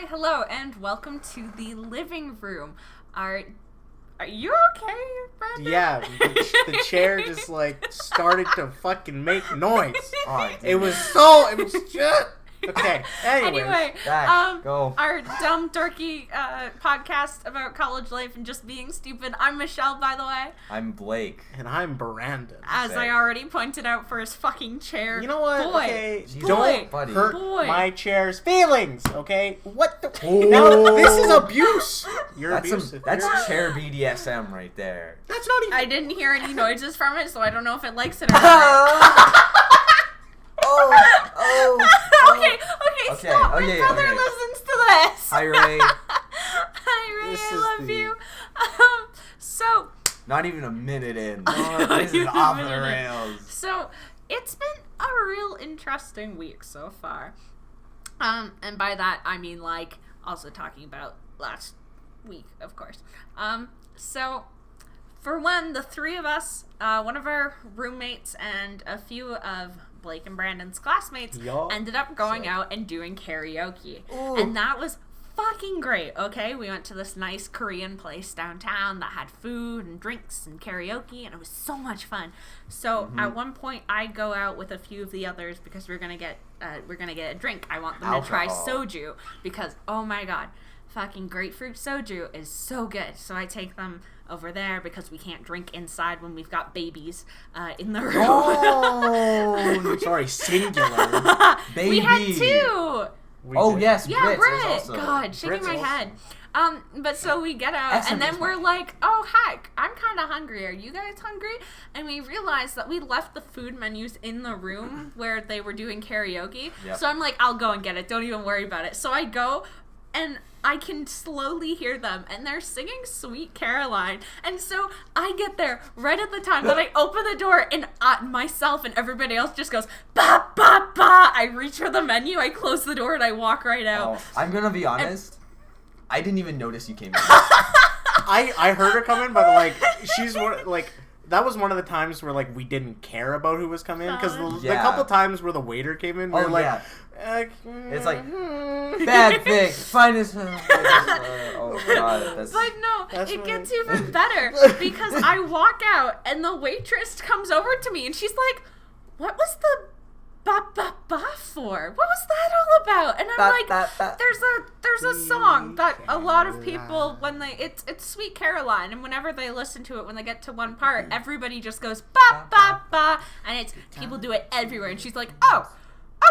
Hi, hello, and welcome to the living room. Are you okay, Brandon? Yeah, the chair just started to fucking make noise. Oh, it was just okay. Anyway, go. Our dumb dorky podcast about college life and just being stupid. I'm Michelle, by the way. I'm Blake. And I'm Brandon. As I already pointed out for his fucking chair. You know what? Boy. Okay, Jesus, don't buddy. hurt Boy. my chair's feelings. Okay, what the? Oh. Now this is abuse. You're That's abusive. that's You're- chair BDSM right there. That's not even. I didn't hear any noises from it, so I don't know if it likes it or not. Okay, stop. My brother listens to this. Hi, Ray. Hi, Ray. This I is love the- you. So. Not even a minute in. Not This is even a off the minute in. rails. So it's been a real interesting week so far. And by that I mean also talking about last week, of course. So for one, the three of us, one of our roommates and a few of Blake and Brandon's classmates ended up going out and doing karaoke. Ooh. And that was fucking great, okay? We went to this nice Korean place downtown that had food and drinks and karaoke, and it was so much fun. So at one point, I go out with a few of the others because we're gonna get a drink. I want them to try soju because, oh my god, fucking grapefruit soju is so good. So I take them over there because we can't drink inside when we've got babies in the room. Oh, sorry, singular. Baby. We had two. Yes, Yeah, Brits. Brit. There's also- God, shaking Brits my also. head. But so we get out, Excellent and then response. we're like, oh, heck, I'm kind of hungry. Are you guys hungry? And we realized that we left the food menus in the room where they were doing karaoke. Yep. So I'm like, I'll go and get it. Don't even worry about it. So I go, and I can slowly hear them, and they're singing Sweet Caroline. And so I get there right at the time that I open the door, and myself and everybody else just goes, ba, ba, ba. I reach for the menu, I close the door, and I walk right out. Oh, I'm gonna be honest. I didn't even notice you came in. I heard her come in, but she's that was one of the times where we didn't care about who was coming in because the Yeah. couple times where the waiter came in, we were yeah. it's Bad thing. Finest. Oh god. That's. But no, That's it right. gets even better because I walk out and the waitress comes over to me and she's like, "What was the ba ba ba for? What was that all about?" And I'm like, "There's a song that a lot of people when it's Sweet Caroline, and whenever they listen to it, when they get to one part, everybody just goes ba ba ba, and it's people do it everywhere." And she's like, "Oh,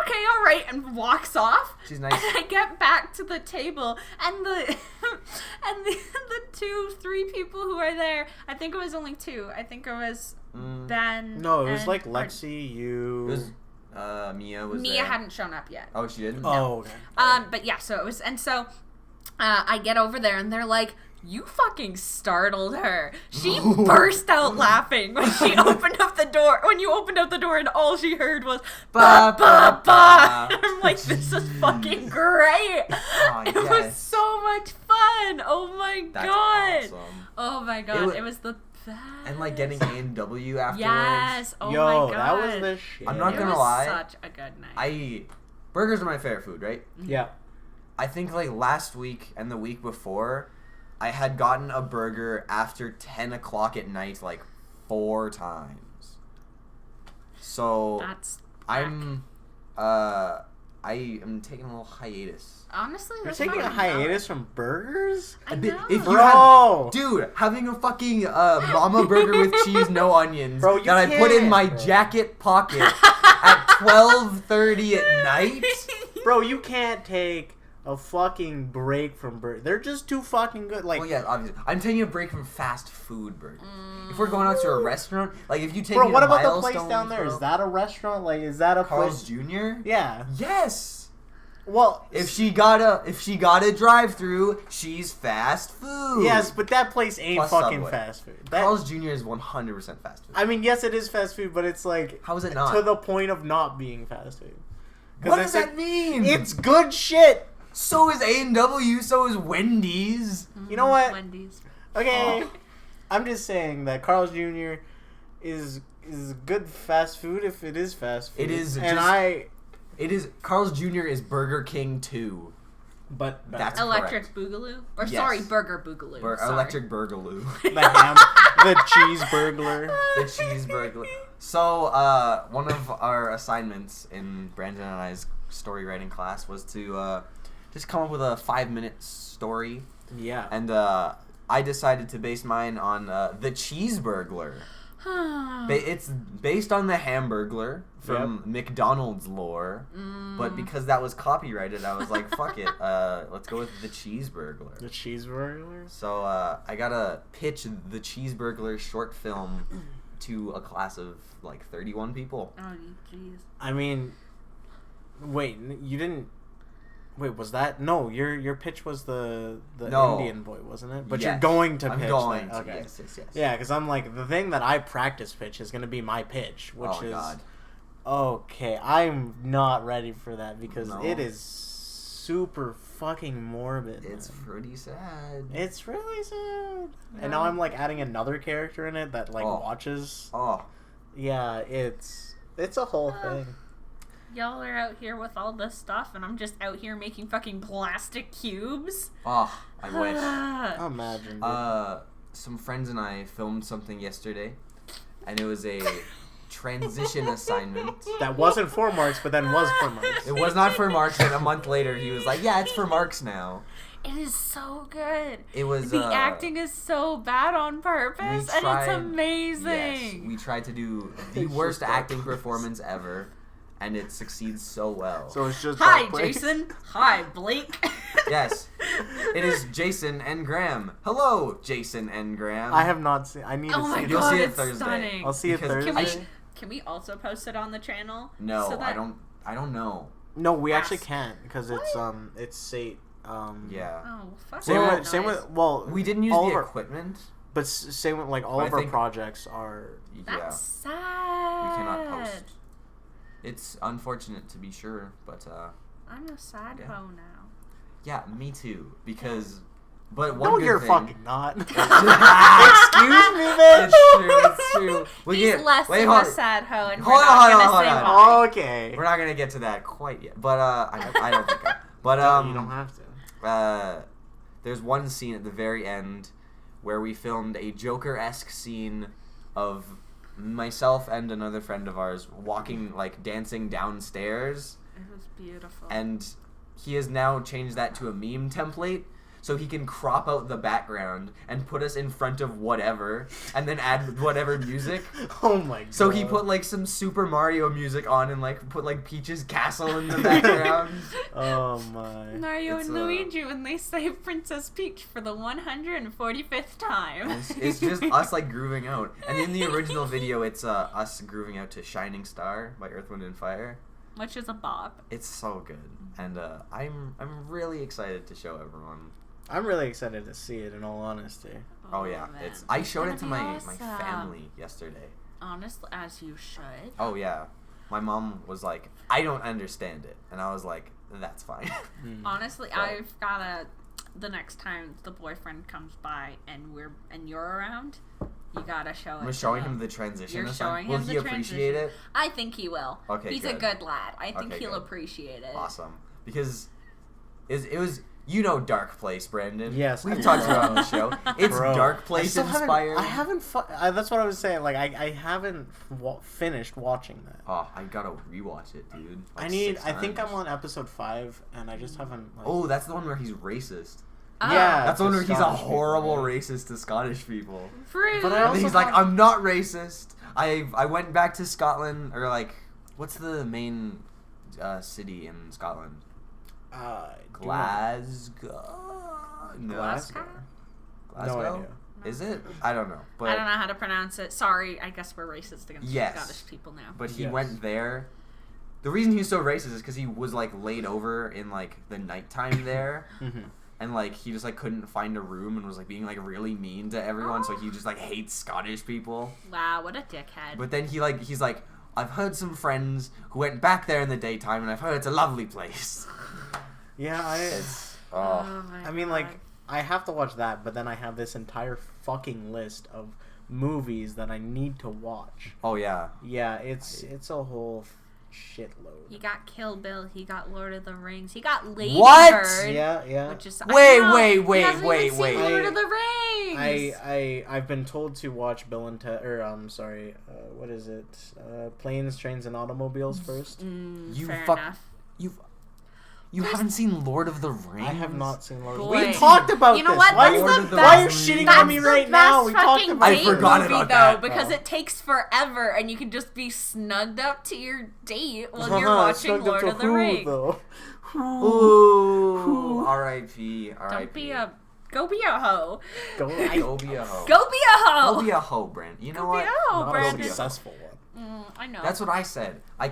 okay, all right," and walks off. She's nice. And I get back to the table, and the 2-3 people who are there, I think it was only two. I think it was Ben. No, it was and- Lexi, you. It was, Mia was Mia there. hadn't shown up yet. Oh, she didn't? Oh, okay. But yeah, so it was, and so I get over there, and they're like, "You fucking startled her." She burst out laughing when she opened up the door. When you opened up the door, and all she heard was ba ba ba. I'm like, "This is fucking great." Oh, It was yes. so much fun. Oh my That's god. awesome. Oh my god. It It was the best. And getting A&W afterwards. Yes. Oh Yo, my god. that was the shit. I'm not It gonna was lie. such a good night. Burgers are my favorite food, right? Yeah. I think last week and the week before, I had gotten a burger after 10 o'clock at night 4 times. So That's I'm I am taking a little hiatus. honestly. You're that's taking a fucking hiatus from burgers? I If know. you Bro! had, dude, having a fucking mama burger with cheese, no onions, Bro, you that I put in can't, my bro. jacket pocket at 12:30 at night. Bro, you can't take a fucking break from burgers. They're just too fucking good. Well, yeah, obviously. I'm taking a break from fast food burgers. If we're going out to a restaurant, if you take Bro, me what to about the Milestones, place down there? bro, Is that a restaurant? Is that a Carl's place? Jr.? Yeah. Yes. Well, If she got a drive-through, she's fast food. yes, but that place ain't Plus fucking Subway. fast food. Carl's Jr. is 100% fast food. I mean, yes, it is fast food, but it's How is it not? to the point of not being fast food. 'Cause What it's does that mean? It's good shit. So is A&W, so is Wendy's. You know what? Wendy's. Okay, Oh. I'm just saying that Carl's Jr. is good fast food if it is fast food. It is and just- It is Carl's Jr. is Burger King 2. But That's Electric correct. Boogaloo? Or Yes. sorry, Burger Boogaloo. Sorry. Electric Burgaloo. the cheese burglar. The cheeseburger. So, one of our assignments in Brandon and I's story writing class was to just come up with a 5-minute story. Yeah. And I decided to base mine on the Cheeseburglar. It's based on the Hamburglar from McDonald's lore, but because that was copyrighted, I was like, fuck it, let's go with the Cheeseburglar. The cheeseburglar? So I gotta pitch the Cheeseburglar short film to a class of like 31 people. Oh, jeez. I mean, wait, you didn't... Wait, was that... No, your pitch was the Indian boy, wasn't it? But Yes. you're going to pitch I'm going that. to, Okay. yes. Yeah, because I'm like, the thing that I practice pitch is going to be my pitch, which is... God. Okay, I'm not ready for that because No. it is super fucking morbid. It's man. pretty sad. It's really sad. Yeah. And now I'm like adding another character in it that like watches. Oh. Yeah, it's a whole thing. Y'all are out here with all this stuff, and I'm just out here making fucking plastic cubes. Oh, I wish. Imagine. Dude. Some friends and I filmed something yesterday, and it was a transition assignment. That wasn't for Marks, but then was for Marks. It was not for Marks, and a month later he was like, yeah, it's for Marks now. It is so good. It was... The acting is so bad on purpose, and it's amazing. Yes, we tried to do the It's worst just acting dark. performance ever, and it succeeds so well. So it's just Hi, dark place. Jason. Hi, Blake. Yes, it is Jason and Graham. Hello, Jason and Graham. I have not seen. I need to Oh my see. You'll god, see it it's Thursday. stunning. I'll see it Because Thursday. Can we also post it on the channel? No, So that- I don't know. No, we actually Ask. can't because it's Sate. Yeah. Oh, fuck. Same Well, with same with well. We didn't use all the of our- equipment. But same with like all But of I our think- projects are. That's sad. We cannot post. It's unfortunate to be sure, but I'm a sad Yeah. hoe now. yeah, me too. Because, but one No, good you're thing, fucking not. Excuse me, bitch. It's true. We He's get, less wait, of hold a sad hoe, and Hold we're on, not hold gonna on, say hold why. Okay. We're not gonna get to that quite yet, but I don't think. But you don't have to. there's one scene at the very end where we filmed a Joker-esque scene of myself and another friend of ours walking, like, dancing downstairs, It was beautiful. and he has now changed that to a meme template, so he can crop out the background and put us in front of whatever, and then add whatever music. Oh my god. So he put, like, some Super Mario music on and, like, put, like, Peach's castle in the background. Oh my. Mario It's, and Luigi when they say Princess Peach for the 145th time. It's just us, like, grooving out. And in the original video, it's us grooving out to Shining Star by Earth, Wind, and Fire. Which is a bop. It's so good. And I'm really excited to show everyone. I'm really excited to see it. In all honesty. Oh yeah, man. I showed gonna it to be my awesome. family yesterday. Honestly, as you should. Oh yeah. My mom was like, I don't understand it. And I was like, that's fine. Honestly, So- I've gotta. The next time the boyfriend comes by and you're around, you gotta show it. I'm to showing him the transition. You're or something. showing Will him he the appreciate transition. it? I think he will. Okay, He's a good. good lad. I think Okay, he'll good. appreciate it. Awesome. Because it was Dark Place, Brandon. Yes, We've I talked know. about it on the show. It's Bro, Dark Place inspired. I haven't. That's what I was saying. Like I haven't finished watching that. Oh, I gotta rewatch it, dude. Like I need. 6 I think times. I'm on episode 5, and I just haven't. Like, Oh, that's the one where he's racist. Oh, Yeah. That's the one to where he's a Scottish people, horrible right? racist to Scottish people. Fruit. But I And also he's like, have- I'm not racist. I went back to Scotland, or like, what's the main city in Scotland? do you Glasgow. No. Glasgow? Glasgow? No idea. Is it? I don't know. But I don't know how to pronounce it. Sorry, I guess we're racist against Yes. Scottish people now. But he Yes. went there. The reason he's so racist is because he was like laid over in like the nighttime there. Mhm. And like he just like couldn't find a room and was like being like really mean to everyone, so he just like hates Scottish people. Wow, what a dickhead. But then he's like, I've heard some friends who went back there in the daytime, and I've heard it's a lovely place. Yeah, It's my I mean, God. like, I have to watch that, but then I have this entire fucking list of movies that I need to watch. oh yeah. Yeah, it's a whole shitload. He got Kill Bill. He got Lord of the Rings. He got Lady What? Bird. Yeah. Which is Wait. He hasn't even seen Lord of the Rings. I've been told to watch Bill and Ted, what is it? Planes, Trains, and Automobiles first. You haven't seen Lord of the Rings? I have not seen Lord of the Boy. Rings. We talked about You know this. what? Why are you shitting on me right now? We talked about I forgot movie, about though, that. because it takes forever, and you can just be snugged up to your date while you're watching Lord of the Rings. Ooh. R.I.P. Don't be a... Go be a hoe. Go be a hoe. Go be a hoe. Go be a hoe, Brandon. You know what? Go be a hoe, Not Brandon. a successful one. I know. That's what I said. I'm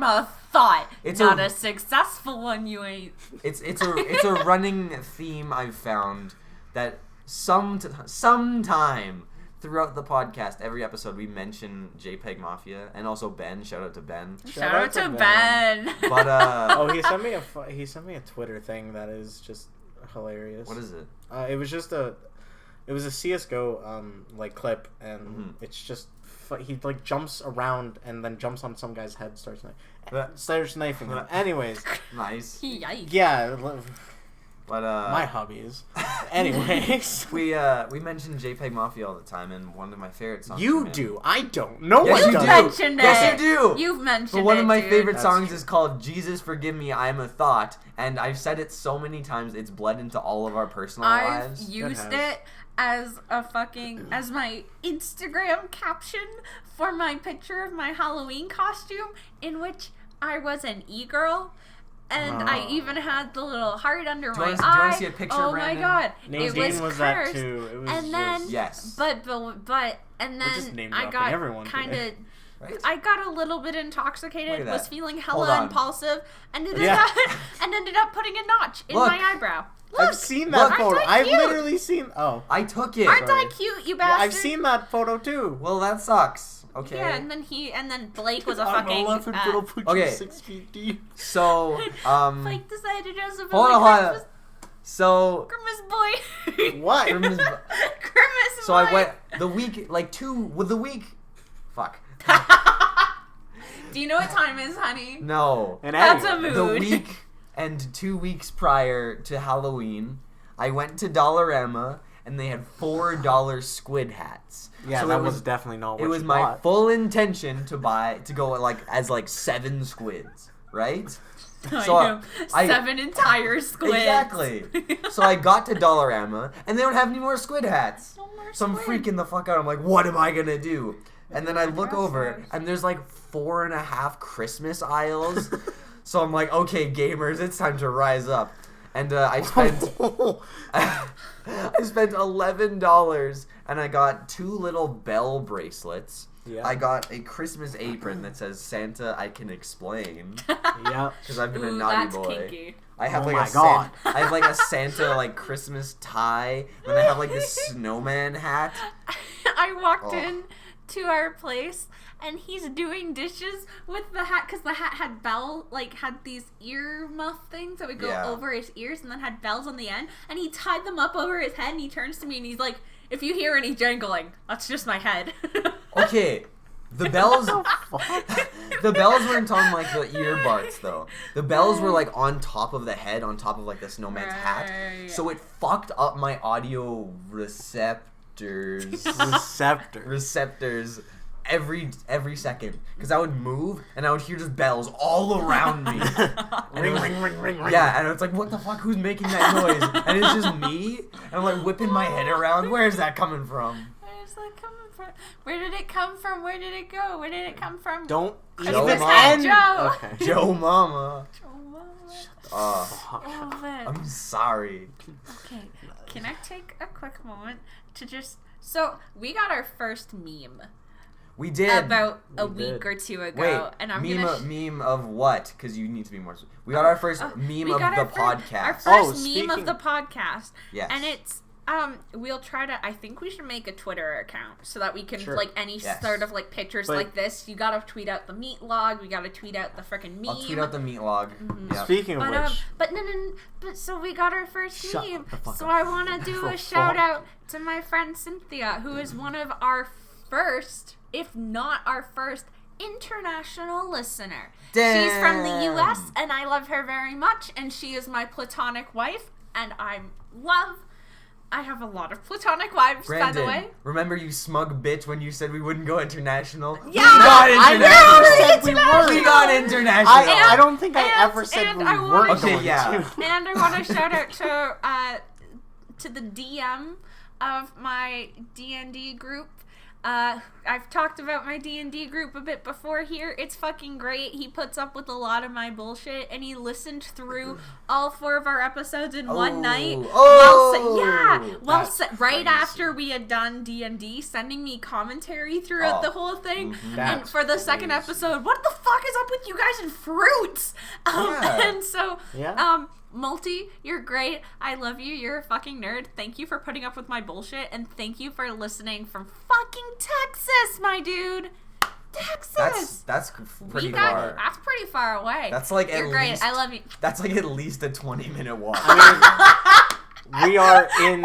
a thought, not a a successful one. You ain't. It's a running theme I've found that sometime throughout the podcast, every episode we mention JPEG Mafia and also Ben. Shout out to Ben. Shout out to Ben. But he sent me a Twitter thing that is just hilarious. What is it? It was a CS:GO clip, and it's just he like jumps around and then jumps on some guy's head, starts knifing him. Anyways, nice. Yikes. Yeah. But my hobbies. Anyways, we mention JPEG Mafia all the time, and one of my favorite songs. You do. I don't. No yes, one you does. Mentioned it. Yes, you do. You've mentioned it. But one of my dude. favorite That's songs true. is called "Jesus Forgive Me, I'm a Thought," and I've said it so many times it's bled into all of our personal lives. I've used it as as my Instagram caption for my picture of my Halloween costume, in which I was an e-girl. And I even had the little heart under my eye. Do you want to see a picture, oh Brandon? my god. Nadine it was that cursed. too. It was and then, yes. But and We're just then name I dropping got everyone kind of... today. Right? I got a little bit Look intoxicated, at was that. feeling Hold hella on. impulsive, and ended up putting a notch in Look. my eyebrow. Look, I've seen that aren't photo. I I've cute? literally seen. Oh, I took it. Aren't Sorry. I cute, you yeah, bastard? I've seen that photo too. Well, that sucks. Okay. Yeah, and then Blake was a fucking... Okay. 6 feet deep. So, Blake decided as a hold on. So, Grimace boy. What? Grimace Grimace so boy. I went the week, fuck. Do you know what time is, honey? No. And That's anyway, a The mood. week and 2 weeks prior to Halloween, I went to Dollarama and they had $4 squid hats. Yeah, so that was definitely not what it was you my bought. full intention to go as 7 squids, right? So I 7 entire squids. Exactly. So I got to Dollarama and they don't have any more squid hats. No more So I'm squid. freaking the fuck out. I'm like, what am I gonna do? And then I look over and there's 4.5 Christmas aisles. So I'm like, okay, gamers, it's time to rise up. And I spent $11 and I got 2 little bell bracelets. Yeah. I got a Christmas apron that says Santa I Can Explain. Yeah. Because I've been a Ooh, naughty that's boy. kinky. I have Oh like my a God. I have a Santa Christmas tie, and I have this snowman hat. I walked Oh. in to our place and he's doing dishes with the hat because the hat had had these ear muff things that would go Yeah. over his ears and then had bells on the end, and he tied them up over his head and he turns to me and he's like, if you hear any jangling, that's just my head. Okay, the bells. The bells weren't on the ear parts though. The bells were on top of the head, on top of the snowman's hat. Right. So it fucked up my audio receptors. Receptors every second, because I would move and I would hear just bells all around me. Ring, ring, ring, ring, ring. Yeah, and it's what the fuck? Who's making that noise? And it's just me, and I'm whipping my head around. Where is that coming from? Where's that coming from? Where did it come from? Where did it go? Where did it come from? Don't Joe even Mama. end. Joe. Okay. Joe Mama. Oh, man. I'm sorry. Okay, can I take a quick moment to just... So, we got our first meme We did. about a We week did. or two ago. Wait, and I'm meme, gonna... meme of what? Because you need to be more... We got our first meme we of got the our podcast. Our first meme speaking- of the podcast. Yes. And it's... we'll try to... I think we should make a Twitter account so that we can, Sure. any Yes. sort of, pictures But- like this. You gotta tweet out the meat log. We gotta tweet out the frickin' meme. I'll tweet out the meat log. Yep. Speaking of which, But so we got our first Shut meme. the fuck So up. I want to do a shout out to my friend Cynthia, who is one of our first, if not our first, international listener. Damn. She's from the U.S., and I love her very much, and she is my platonic wife, and I have a lot of platonic wives, Brandon, by the way. remember you smug bitch when you said we wouldn't go international? Yeah, we got international. We We got international. I don't think I ever said we weren't Okay, going yeah. to. And I want to shout out to the DM of my D&D group. I've talked about my D&D group a bit before here. It's fucking great. He puts up with a lot of my bullshit, and he listened through all 4 of our episodes in one night. Right after we had done D&D, sending me commentary throughout the whole thing. And for the second episode, what the fuck is up with you guys and fruits? And so, Multi, you're great. I love you. You're a fucking nerd. Thank you for putting up with my bullshit, and thank you for listening from fucking Texas, my dude. Texas. That's pretty far. That's pretty far away. That's like you're great. I love you. That's like at least a 20-minute walk. We are in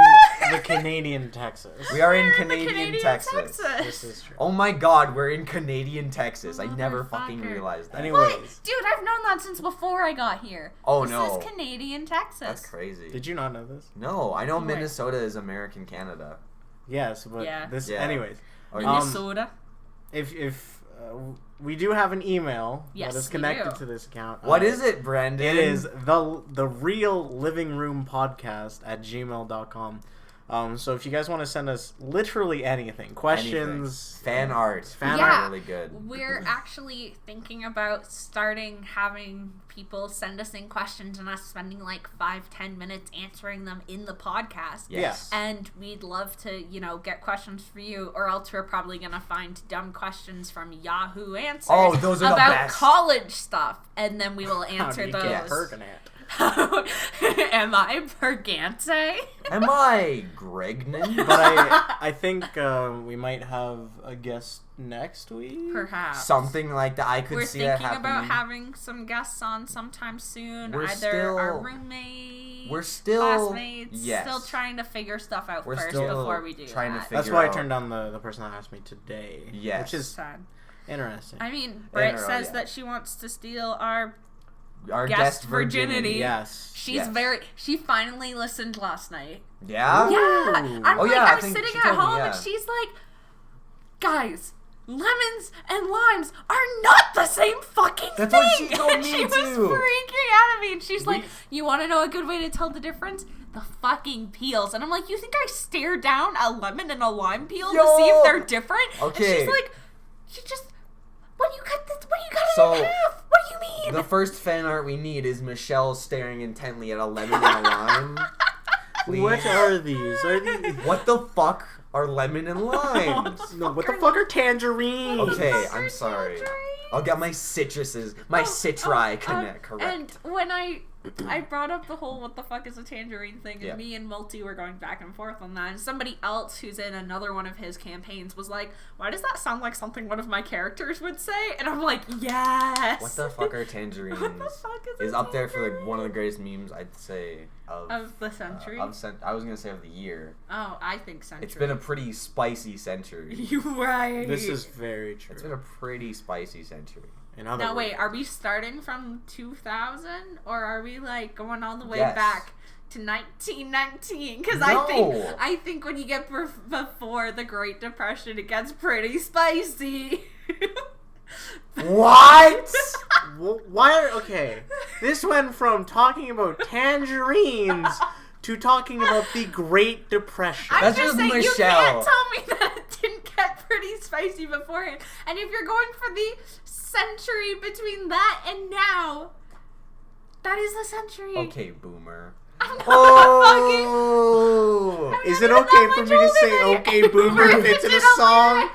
the Canadian Texas. We are in Canadian Texas. This is true. Oh my god, we're in Canadian Texas. I never fucking realized that. Anyways. What? Dude, I've known that since before I got here. Oh, this is Canadian Texas. That's crazy. Did you not know this? No, I know Minnesota is American Canada. Yes, but this. Anyways, Minnesota. If we do have an email that is connected to this account. What is it, Brandon? It is the real living room podcast at gmail.com. So if you guys want to send us literally anything, questions, fan art, really good. We're actually thinking about having people send us in questions and us spending like 5-10 minutes answering them in the podcast. Yes. And we'd love to, get questions for you, or else we're probably gonna find dumb questions from Yahoo Answers. Oh, those are the about best. College stuff, and then we will answer those. Am I Pergante? Am I Gregnan? But I think we might have a guest next week. Perhaps. Something like that. I could see that happening. We're thinking about having some guests on sometime soon. Our roommates, classmates. Yes. Still trying to figure stuff out before we do that. That's why I turned down the person that asked me today. Yes. Which is sad. Interesting. I mean, Britt says that she wants to steal our guest virginity. Yes. She finally listened last night. Yeah? Yeah. I'm sitting at home and she's like, guys, lemons and limes are not the same fucking thing. That's what she told me she was freaking out at me, and she's like, you want to know a good way to tell the difference? The fucking peels. And I'm like, you think I stare down a lemon and a lime peel to see if they're different? Okay. And she's like, What do you cut it in half? What do you mean? The first fan art we need is Michelle staring intently at a lemon and a lime. Please. What are these? What the fuck are lemon and limes? What the fuck are tangerines? Okay, I'm sorry. I'll get my citruses, my citri correct. And when I brought up the whole what the fuck is a tangerine thing, and me and Multi were going back and forth on that, and somebody else who's in another one of his campaigns was like, why does that sound like something one of my characters would say? And I'm like, yes! What the fuck are tangerines? What the fuck is up there for like one of the greatest memes, I'd say, of the century? I was gonna say of the year. Oh, I think century. It's been a pretty spicy century. You're right. This is very true. It's been a pretty spicy century. Now wait, are we starting from 2000, or are we like going all the way back to 1919? Because I think when you get before the Great Depression, it gets pretty spicy. What? Okay, this went from talking about tangerines to talking about the Great Depression. I'm just saying, you can't tell me that it didn't get pretty spicy beforehand. And if you're going for the century between that and now, that is the century. Okay, boomer. I'm not fucking... Is it okay for me to say okay, boomer, if it's in a song?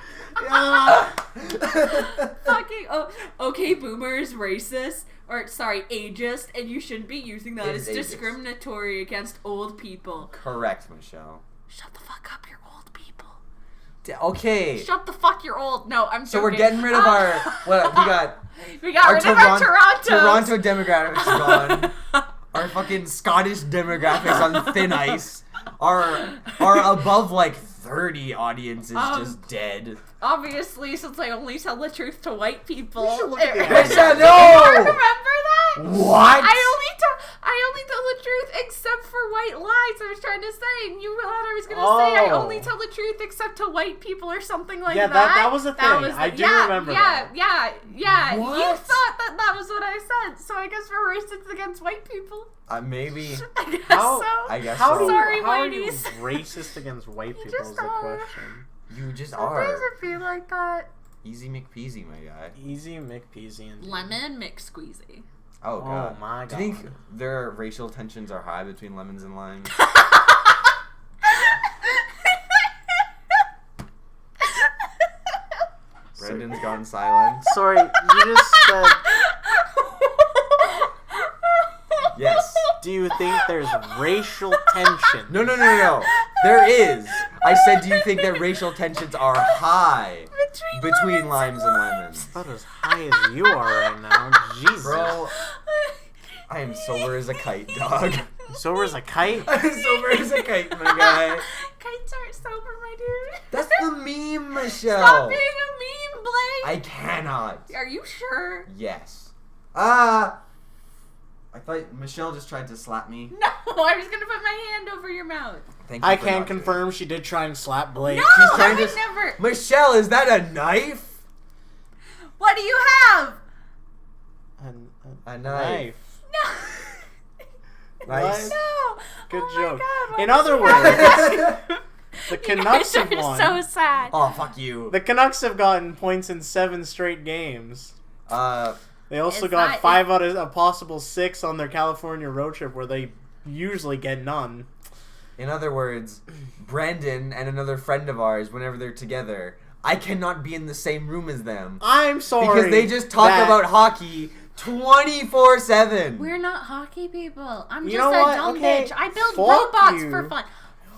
Fucking okay, boomer is racist, or sorry, ageist, and you shouldn't be using that as discriminatory against old people. Correct, Michelle. Shut the fuck up, you're old people. Okay. Shut the fuck, you're old. No, I'm joking. So we're getting rid of our we got rid of our Toronto demographics gone. Our fucking Scottish demographics on thin ice are above like 30 audience is just dead. Obviously, since I only tell the truth to white people. You should look at the Michelle, Do you remember that? What? I only tell the truth except for white lies. I was trying to say, and you thought I was going to say I only tell the truth except to white people or something like that. Yeah, that was a thing. I do remember that. Yeah. What? You thought that was what I said, so I guess we're racist against white people. Maybe. I guess How- so. I guess How so. do you, Sorry, how are you whiteys. racist against white people just is the are. question. You just Sometimes are. I feel like that. Easy McPeasy, my guy. Easy McPeasy and Lemon mix squeezy. Oh, God. Oh my God. Do you think their racial tensions are high between lemons and limes? Brendan's gone silent. Sorry, you just said. Yes. Do you think there's racial tension? No. There is. I said, do you think that racial tensions are high between limes and lemons? About as high as you are right now. Jesus. Bro, I am sober as a kite, dog. Sober as a kite? I'm sober as a kite, my guy. Kites aren't sober, my dude. That's the meme, Michelle. Stop being a meme, Blake. I cannot. Are you sure? Yes. I thought Michelle just tried to slap me. No, I was gonna put my hand over your mouth. Thank you I for can not doing confirm she did try and slap Blake. No, She's I trying would to- never. it. Michelle, is that a knife? What do you have? A knife. No. Nice. No. Good Oh my joke. God, why In did other you have words, that? the Canucks You have guys are won. so sad. Oh, fuck you. The Canucks have gotten points in 7 straight games. They also Is got that- 5 out of a possible 6 on their California road trip where they usually get none. In other words, Brandon and another friend of ours, whenever they're together, I cannot be in the same room as them. I'm sorry. Because they just talk that- about hockey 24/7. We're not hockey people. I'm You just know a what? dumb Okay, bitch. I build fuck robots you. for fun.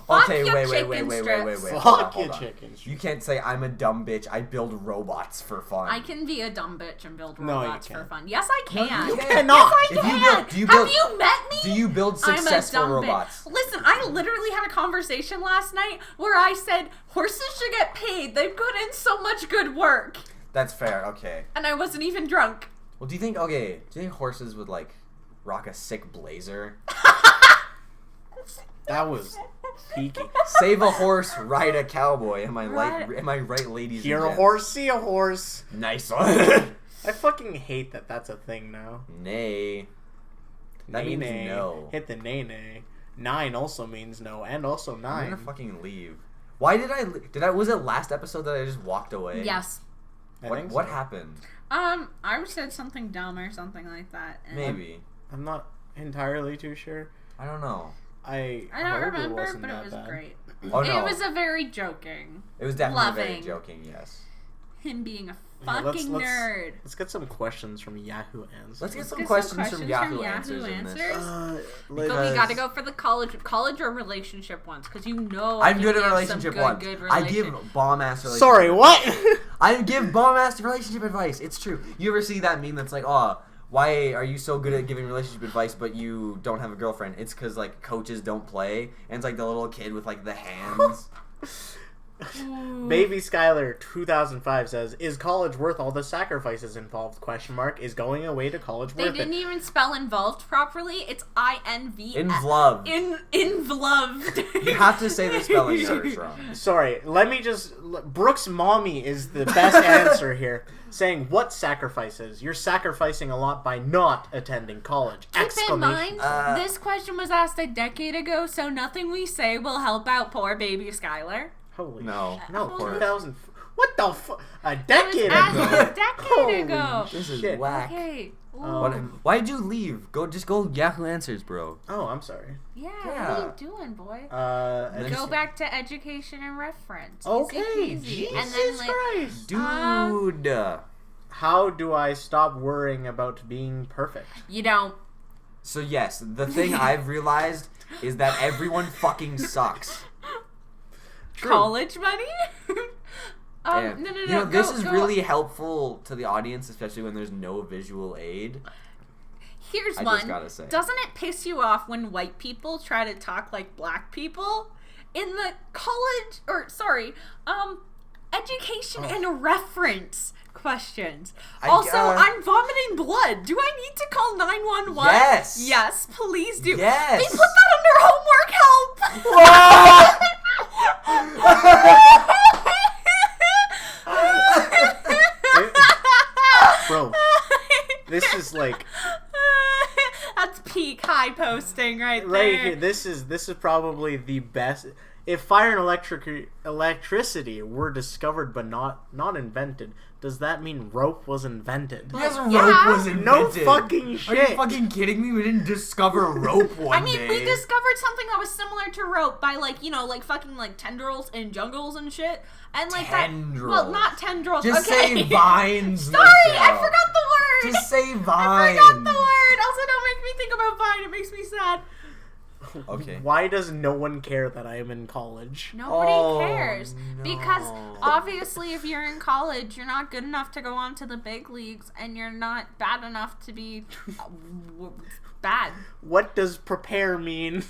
Fuck Okay, your wait. chicken strips. Fuck Hold you, on. chicken You can't say I'm a dumb bitch. I build robots for fun. I can be a dumb bitch and build No, you robots for can't. fun. Yes, I can. you You can't. cannot. Yes, I If you can. build- do you build- Have you met me? Do you build successful I'm a dumb robots? Bitch. Listen, I literally had a conversation last night where I said horses should get paid. They've put in so much good work, That's fair. Okay. and I wasn't even drunk. Well, do you think horses would like rock a sick blazer? That was peaky. Save a horse, ride a cowboy. Am I Right. am I right, ladies? Hear and a gents? horse, see a horse. Nice one. I fucking hate that that's a thing now. Nay. That means Nay-nay. no. Hit the nay-nay. 9 also means no, and also I'm 9. gonna fucking leave. Why did I? Was it last episode that I just walked away? Yes. I What think what so. happened? I said something dumb or something like that. And Maybe. I'm not entirely too sure. I don't know. I I don't hope remember, it wasn't but that it was bad. great. Oh no. It was a very joking. It was definitely very loving. joking. Yes. Him being a Yeah, fucking nerd. Let's get some questions from Yahoo Answers. Let's get some get questions some from questions Yahoo from Answers Yahoo in this. Answers. But we Because- gotta go for the college or relationship ones, because you know I'm can good at give some relationship ones. Good I give relationship- bomb ass relationship. Sorry, what? I give bomb ass relationship advice. It's true. You ever see that meme that's like, oh, why are you so good at giving relationship advice but you don't have a girlfriend? It's because like coaches don't play, and it's like the little kid with like the hands. Baby Skylar 2005 says, "Is college worth all the sacrifices involved? ? Is going away to college They worth didn't it?" even spell involved properly. It's INV. Involved. Involved. You have to say the spelling errors wrong. Sorry, let me just. Brooke's mommy is the best answer here, saying, "What sacrifices? You're sacrificing a lot by not attending college!" Keep in Exclamation. mind, this question was asked a decade ago, so nothing we say will help out poor baby Skylar. Holy No. shit. No, Holy- 2000. What the fuck? A It was decade asked ago. a decade Holy ago. This is shit. whack. Okay. Ooh. Why did you leave? Just go Yahoo Answers, bro. Oh, I'm sorry. Yeah, Yeah. what are you doing, boy? Then Go back to education and reference. Okay, Easy peasy. Jesus And then, Christ. Dude. How do I stop worrying about being perfect? you don't. So yes, the thing I've realized is that everyone fucking sucks. True. College money? And, No. you know, this go- is go- really helpful to the audience, especially when there's no visual aid. Here's I one. just gotta say. Doesn't it piss you off when white people try to talk like black people? in the education and reference questions. I'm vomiting blood. Do I need to call 911? Yes. Yes, please do. Yes. They put that under homework help. Bro, this is like... That's peak high posting right there. Right here, this is probably the best... If fire and electricity were discovered but not invented, does that mean rope was invented? Yes, rope was invented. No fucking shit. Are you fucking kidding me? We didn't discover rope one day. We discovered something that was similar to rope by fucking tendrils in jungles and shit. And tendrils. Well, not tendrils. Just okay. say vines. Sorry, I forgot the word. Just say vines. I forgot the word. Also, don't make me think about vine. It makes me sad. Okay. Why does no one care that I am in college? Nobody cares. No. Because obviously if you're in college, you're not good enough to go on to the big leagues, and you're not bad enough to be bad. What does prepare mean?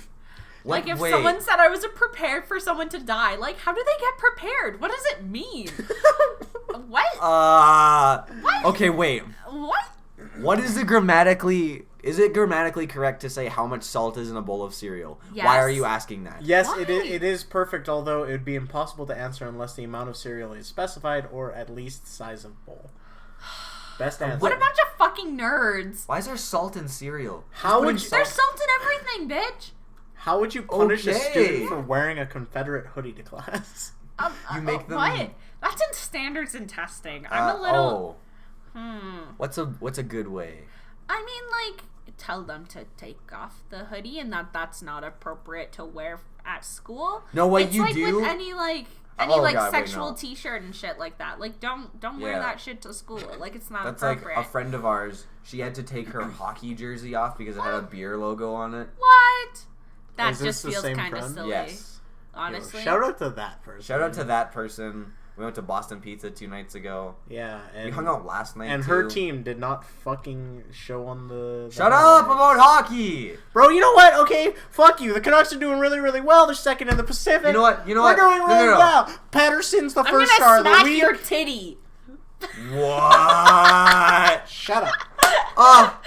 Like if someone said I was prepared for someone to die, like how do they get prepared? What does it mean? What? What? Okay, wait. What? What is the grammatically... Is it grammatically correct to say how much salt is in a bowl of cereal? Yes. Why are you asking that? Yes, Why? it is perfect, although it would be impossible to answer unless the amount of cereal is specified or at least size of bowl. Best answer. What a bunch of fucking nerds. Why is there salt in cereal? There's salt in everything, bitch. How would you punish a Okay. student for wearing a Confederate hoodie to class? You make them... What? That's in standards and testing. I'm a little... What's a good way? I mean, tell them to take off the hoodie and that's not appropriate to wear at school. No, what it's you like do... with any God, sexual wait, no. t-shirt and shit like that. Like, don't wear that shit to school. Like, it's not That's appropriate. like a friend of ours. She had to take her hockey jersey off because it had a beer logo on it. What? That Is this just the feels same kind of friend? silly. Yes. Honestly. Yo, shout out to that person. Shout out to that person. We went to Boston Pizza 2 nights ago. Yeah, and we hung out last night, and too. her team did not fucking show on the Shut up about hockey! Bro, you know what? Okay, fuck you. The Canucks are doing really, really well. They're second in the Pacific. You know what? We're doing really well. Patterson's the first star of the smack week. your titty. What? Shut up.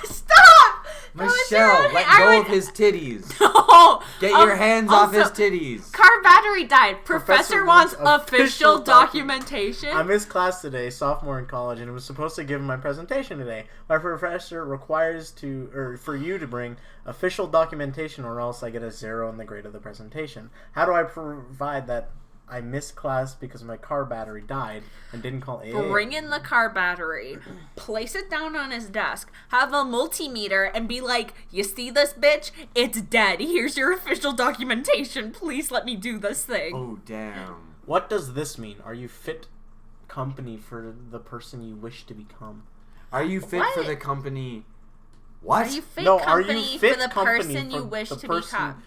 Stop! Michelle, let go of his titties. No. Get your hands off his titties. Car battery died. Professor wants official official documentation. I missed class today, sophomore in college, and was supposed to give my presentation today. My professor requires for you to bring official documentation, or else I get a 0 in the grade of the presentation. How do I provide that I missed class because my car battery died and didn't call AA? Bring in the car battery, place it down on his desk, have a multimeter, and be like, you see this bitch? It's dead. Here's your official documentation. Please let me do this thing. Oh, damn. What does this mean? Are you fit company for the person you wish to become? Are you fit for the company... What? Are you fit No, company are you fit for the company person for you wish the to person become?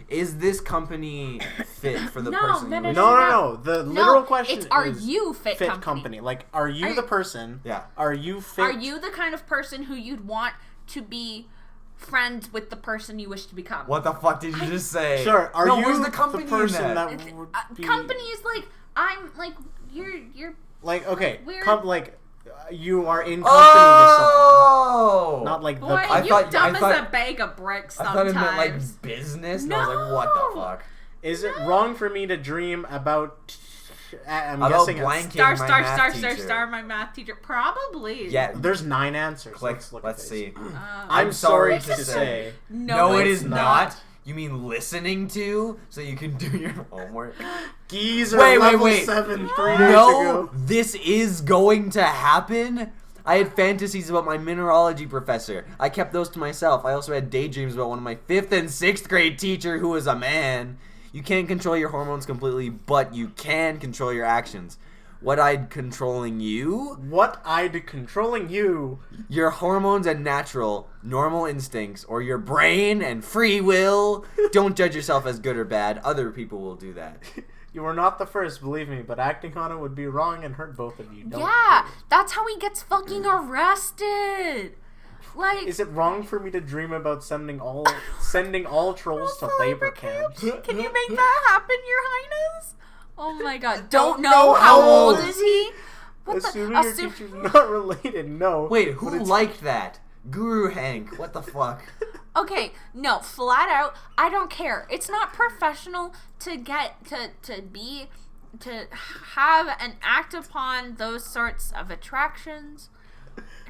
Is this company fit for the person you wish to No. The literal question it's, are is you fit company? Like, are you the person? Yeah. Are you fit? Are you the kind of person who you'd want to be friends with the person you wish to become? What the fuck did you just say? Sure. Are you where's the company person in that? that would be... Company is like, I'm like, you're like, okay, weird. You are in company with someone. Not like boy, the... I you thought- dumb I thought- as a bag of bricks I sometimes. thought it meant like business, and I was like, what the fuck? Is it wrong for me to dream about... I'm About guessing... blanking Star, my star, math star, teacher. star, star, my math teacher. Probably. Yeah. There's 9 answers. Click. Look Let's at see. I'm sorry to say. No, it is not. not. You mean listening to, so you can do your homework? Geezer, Wait. level 7, 3 days No, ago. this is going to happen. I had fantasies about my mineralogy professor. I kept those to myself. I also had daydreams about one of my 5th and 6th grade teacher who was a man. You can't control your hormones completely, but you can control your actions. What-I'd controlling you? What-I'd controlling you? Your hormones and natural, normal instincts, or your brain and free will. Don't judge yourself as good or bad. Other people will do that. You were not the first, believe me, but acting on it would be wrong and hurt both of you. Don't Yeah, that's how he gets fucking arrested. Like, is it wrong for me to dream about sending all trolls to labor camps? Can you make that happen, Your Highness? Oh my God! Don't know how old is he? Assuming your teacher's not related, no. Wait, who liked that? Guru Hank, what the fuck? Okay, no, flat out, I don't care. It's not professional to get to have and act upon those sorts of attractions.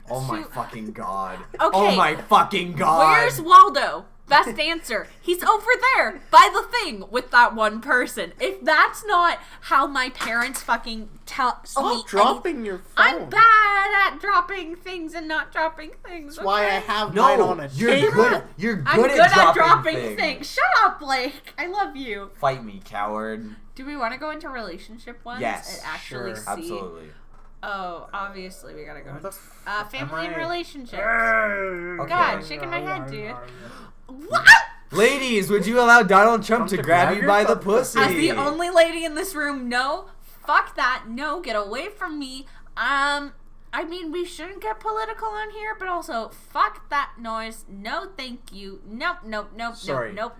Oh my fucking God. Okay. Oh my fucking God. Where's Waldo? Best answer. He's over there by the thing with that one person. If that's not how my parents fucking tell me. Stop dropping your phone. I'm bad at dropping things and not dropping things. That's why I have mine on a table. You're good I'm good at dropping things. Shut up, Blake. I love you. Fight me, coward. Do we want to go into relationship ones? Yes, and actually see? Absolutely. Oh, obviously we gotta go. Family and I... relationships. Okay. God, shaking my head, dude. What? Ladies, would you allow Donald Trump to grab you by the pussy? As the only lady in this room, no. Fuck that. No, get away from me. I mean, we shouldn't get political on here, but also, fuck that noise. No, thank you. Nope. Sorry. Nope.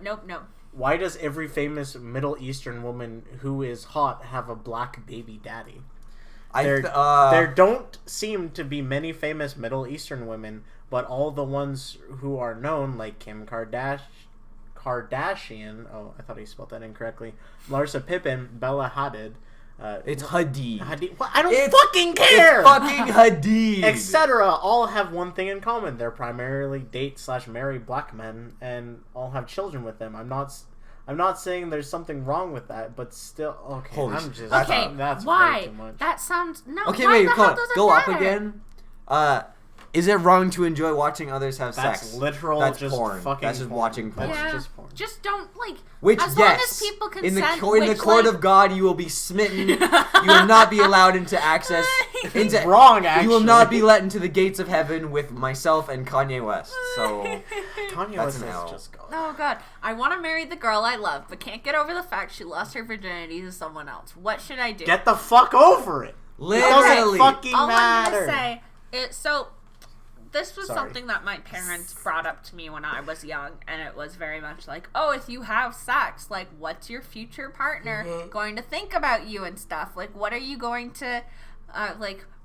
Why does every famous Middle Eastern woman who is hot have a black baby daddy? There don't seem to be many famous Middle Eastern women, but all the ones who are known, like Kim Kardashian, oh, I thought he spelled that incorrectly, Larsa Pippen, Bella Hadid, it's Hadid. Well, I don't fucking care! It's fucking Hadid! Etc. all have one thing in common. They're primarily date/marry black men and all have children with them. I'm not saying there's something wrong with that, but still, okay. Holy That's why? way too much. That sounds Okay, why wait, the hell does it go matter? up again. Is it wrong to enjoy watching others have That's sex? literal. That's just porn. Fucking That's just porn. watching porn. Yeah, just porn. just don't Which, as yes, long as people consent, in the court of God, you will be smitten. You will not be allowed into access. Wrong, actually. You will not be let into the gates of heaven with myself and Kanye West. So Kanye that's West an L. is just gone. Oh God, I want to marry the girl I love, but can't get over the fact she lost her virginity to someone else. What should I do? Get the fuck over it. Literally. It doesn't fucking All matter. I'm gonna say is this was Sorry. something that my parents brought up to me when I was young, and it was very much like, oh, if you have sex, like, what's your future partner going to think about you and stuff? Like, what are you going to,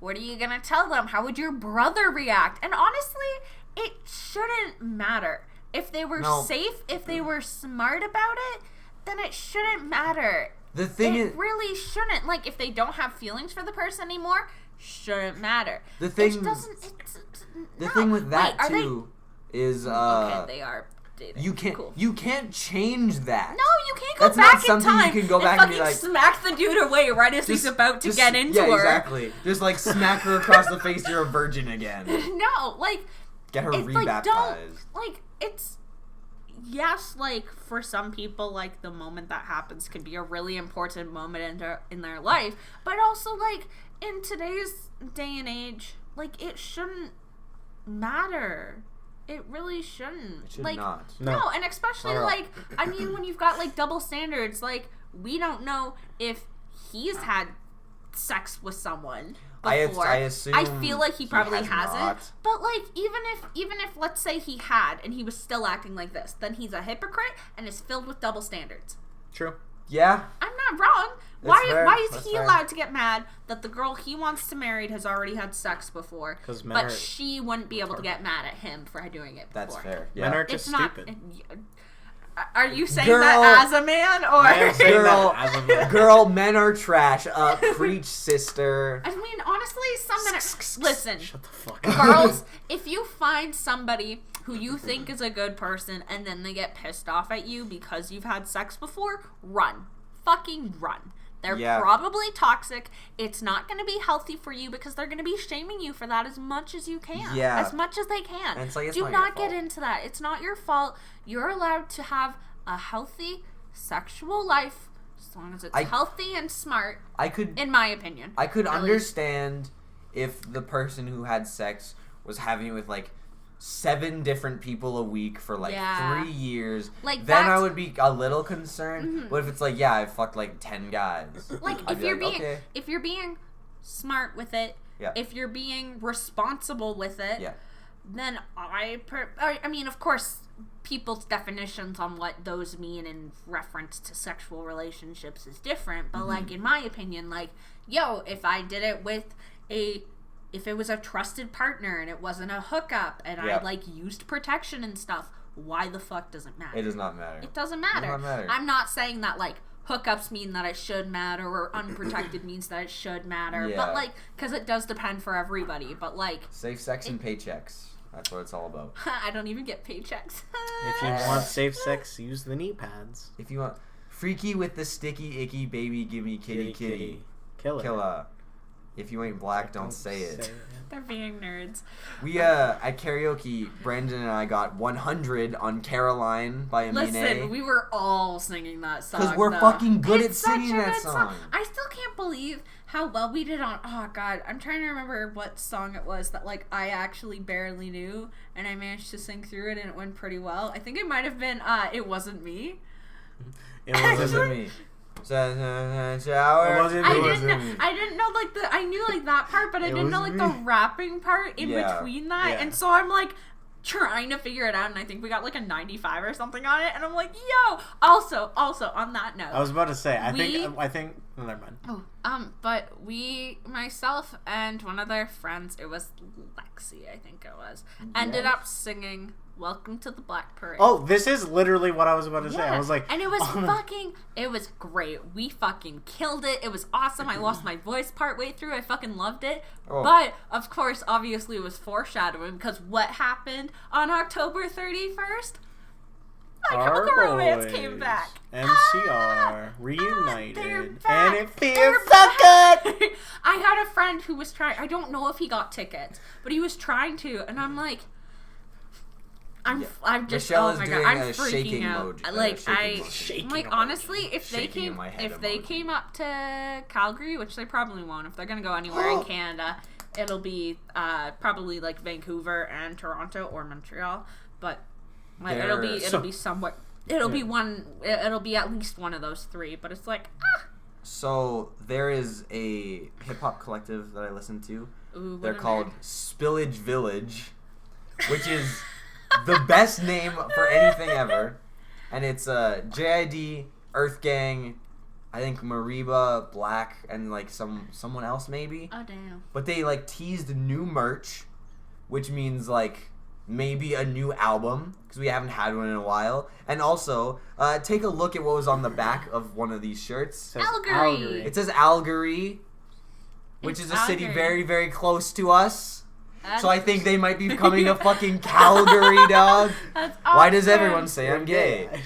what are you going to tell them? How would your brother react? And honestly, it shouldn't matter. If they were safe, if they were smart about it, then it shouldn't matter. The thing it really shouldn't. Like, if they don't have feelings for the person anymore, shouldn't matter. The thing with that is okay, they are dating. You can't change that. No, you can't go That's back not something in time you can go back and be fucking like, smack the dude away right as he's about to get into her. Yeah, exactly. Just like smack her across the face. You're a virgin again. No, like get her it's rebaptized. It's yes, like for some people, like the moment that happens could be a really important moment in their life, but also like in today's day and age, like it shouldn't matter. It really shouldn't. It should like, not. No, and especially like I mean when you've got like double standards, like we don't know if he's had sex with someone before. I assume I feel like he probably has hasn't. not. But like even if let's say he had and he was still acting like this, then he's a hypocrite and is filled with double standards. True. Yeah. I'm not wrong. Fair. Why is That's he fair. allowed to get mad that the girl he wants to marry has already had sex before, but she wouldn't be able to get mad at him for doing it before? That's fair. Yeah. Men are just stupid. Are you saying that as a man, or I am saying that as a man. Girl, men are trash. Preach, sister. I mean, honestly, some men are... Listen, Shut the fuck up. girls, if you find somebody who you think is a good person and then they get pissed off at you because you've had sex before, run. Fucking run. They're probably toxic. It's not going to be healthy for you because they're going to be shaming you for that as much as you can. Yeah. As much as they can. And it's like, it's Do not not your get fault. into that. It's not your fault. You're allowed to have a healthy sexual life as long as it's healthy and smart, in my opinion. I could understand if the person who had sex was having it with like 7 different people a week for like 3 years, like then I would be a little concerned. Mm-hmm. But if it's like, I fucked like 10 guys, like I'd if you're being smart with it, if you're being responsible with it, then I mean, of course, people's definitions on what those mean in reference to sexual relationships is different, but like in my opinion, like, yo, if I did it with if it was a trusted partner and it wasn't a hookup and I like used protection and stuff, why the fuck does it matter? It does not matter. It doesn't matter. It does not matter. I'm not saying that like hookups mean that it should matter or unprotected means that it should matter, but like, because it does depend for everybody, but like safe sex and paychecks. That's what it's all about. I don't even get paychecks. If you want safe sex, use the knee pads. If you want freaky with the sticky icky baby, give me kitty. Killer. If you ain't black, don't say it. They're being nerds. We at karaoke, Brandon and I got 100 on Caroline by Amine. Listen, we were all singing that song. Because we're fucking good at singing that song. I still can't believe how well we did on. Oh god, I'm trying to remember what song it was that like I actually barely knew, and I managed to sing through it, and it went pretty well. I think it might have been It Wasn't Me. It wasn't me. I didn't know like I knew like that part, but I didn't know like the rapping part in between that, and so I'm like trying to figure it out, and I think we got like a 95 or something on it, and I'm like, yo. Also on that note, I was about to say, I think. Oh, never mind. But myself and one of their friends, it was Lexi, I think it was, ended up singing Welcome to the Black Parade. Oh, this is literally what I was about to say. I was like... And it was it was great. We fucking killed it. It was awesome. I lost my voice partway through. I fucking loved it. Oh. But, of course, obviously it was foreshadowing, because what happened on October 31st? My Chemical Romance came back. MCR reunited. And it feels so good! I had a friend who was trying... I don't know if he got tickets, but he was trying to, and I'm like... I'm just Michelle oh my god, I'm freaking out. Shaking like honestly, if they came up to Calgary, which they probably won't, if they're gonna go anywhere in Canada, it'll be probably like Vancouver and Toronto or Montreal, but like, it'll be at least one of those three. But it's like So there is a hip hop collective that I listen to. Ooh, they're called Spillage Village, which is the best name for anything ever, and it's JID, Earth Gang, I think Mariba, Black, and like someone else maybe. Oh damn! But they like teased new merch, which means like maybe a new album because we haven't had one in a while. And also, take a look at what was on the back of one of these shirts. Calgary. It says Calgary, which is a city very very close to us. So I think they might be coming to fucking Calgary, dog. That's awesome. Why does everyone say I'm gay? I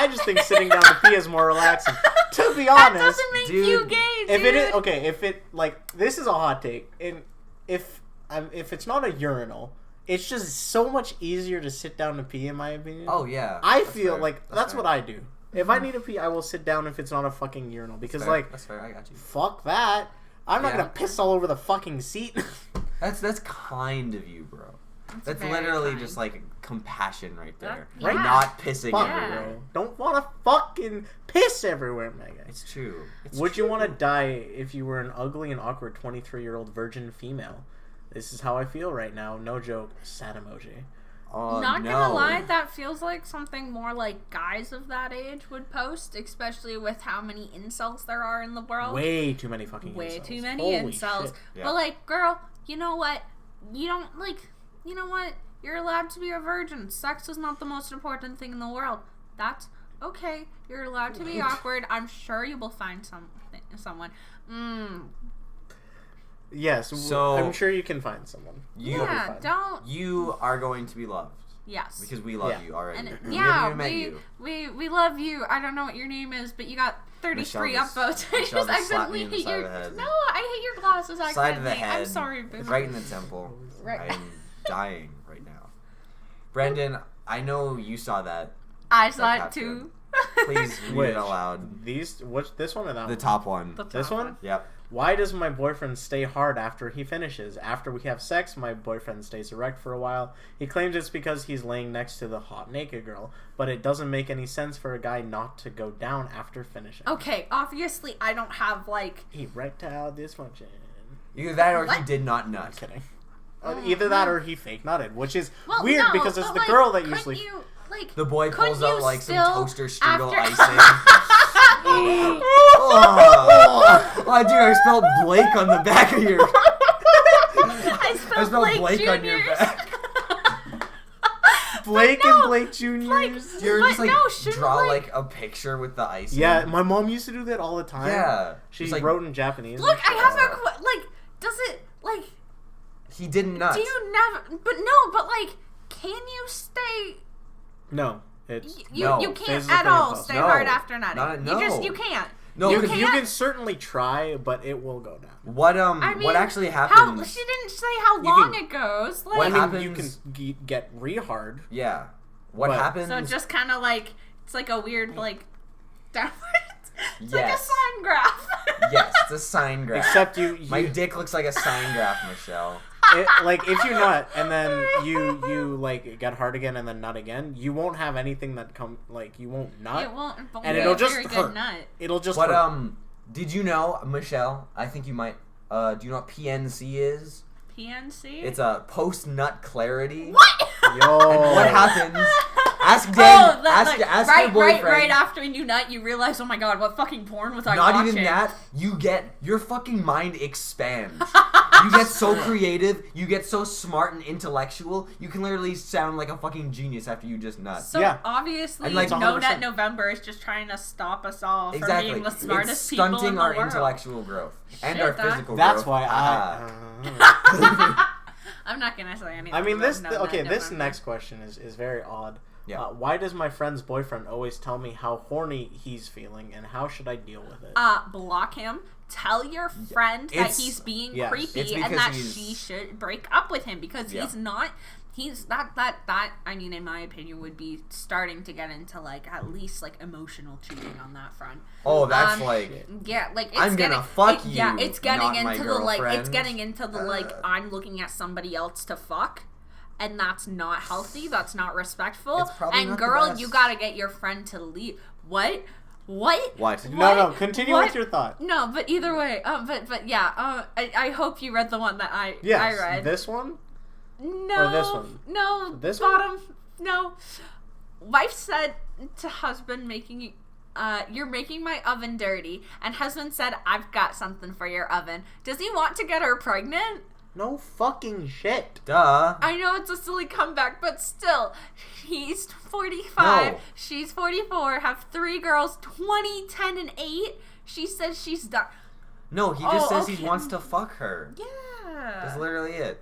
just think sitting down to pee is more relaxing. To be honest, that doesn't make you gay, dude. If it like this is a hot take, and if it's not a urinal, it's just so much easier to sit down to pee, in my opinion. Oh yeah, I feel like that's what I do. If I need to pee, I will sit down if it's not a fucking urinal because that's fair. I got you. Fuck that. I'm not gonna piss all over the fucking seat. That's kind of you, bro. That's literally kind. Just like compassion right there. Right? Not pissing everywhere. Bro. Don't want to fucking piss everywhere, Megan. It's true. Would you want to die if you were an ugly and awkward 23-year-old virgin female? This is how I feel right now. No joke. Sad emoji. Not gonna lie, that feels like something more like guys of that age would post, especially with how many incels there are in the world. Way too many fucking incels. Way too many incels. Yeah. But like, girl, you know what? You know what? You're allowed to be a virgin. Sex is not the most important thing in the world. That's okay. You're allowed to be awkward. I'm sure you will find someone. Yes, so I'm sure you can find someone. You are going to be loved. Yes. Because we love you already. And we love you. I don't know what your name is, but you got 33 upvotes. I just accidentally hit your... No, I hit your glasses accidentally. Side of the head. I'm sorry, Boomer. Right in the temple. Right. I'm dying right now. Brendan, I know you saw that. I saw it too. Please read it aloud. This one or that one? The top one. This one? Yep. Why does my boyfriend stay hard after he finishes? After we have sex, my boyfriend stays erect for a while. He claims it's because he's laying next to the hot naked girl, but it doesn't make any sense for a guy not to go down after finishing. Okay, obviously I don't have like... Erectile dysfunction. Either that or he did not nut. I'm kidding. Either that or he fake nutted, which is weird because it's the girl that usually... The boy pulls out like some toaster strudel icing. Oh, dude, I spelled Blake on the back of your... I spelled Blake on your back. Blake and Blake Juniors. You ever just draw like a picture with the icing? Yeah, my mom used to do that all the time. Yeah. She wrote in Japanese. Look, I have a does it He didn't nut. Do you never? But can you stay? No, it's you can't at all stay hard after nutting. You can't. No, you can certainly try, but it will go down. What what actually happens? She didn't say how long it goes. What happens? You can get re-hard. Yeah. What happens? So it's just kind of it's like a weird downward. It's like a sine graph. Yes, it's a sine graph. Except my dick looks like a sine graph, Michelle. If you nut and then you get hard again and then nut again, you won't have anything that you won't nut. It won't. And it'll just hurt. Good nut. It'll just. But hurt. Did you know, Michelle? I think you might. Do you know what PNC is? PNC? It's a post-nut clarity. What? Yo. And what happens? Ask Dan. Ask your boyfriend. Right after you nut, you realize, oh my god, what fucking porn was I watching? Not even that. Your fucking mind expands. You get so creative. You get so smart and intellectual. You can literally sound like a fucking genius after you just nut. So obviously, No Nut November is just trying to stop us all from being the smartest people in the world. It's stunting our intellectual growth and our physical growth. That's why I'm not gonna say anything. I mean, this next question is very odd. Yeah. Why does my friend's boyfriend always tell me how horny he's feeling, and how should I deal with it? Block him. Tell your friend that he's being creepy and that she should break up with him because he's not. He's that. I mean, in my opinion, would be starting to get into at least emotional cheating on that front. Oh, that's it's I'm gonna fuck you. Yeah, it's getting into the it's getting into the I'm looking at somebody else to fuck. And that's not healthy. That's not respectful. And girl, you gotta get your friend to leave. What? No. Continue with your thought. No, but either way. But yeah. I hope you read the one that I read. This one. No. Or this one. No. This bottom. one. No. Wife said to husband, you're making my oven dirty. And husband said, I've got something for your oven. Does he want to get her pregnant? No fucking shit. Duh. I know it's a silly comeback, but still. He's 45. No. She's 44. Have 3 girls, 20, 10, and 8. She says she's done. No, he just says he wants to fuck her. Yeah. That's literally it.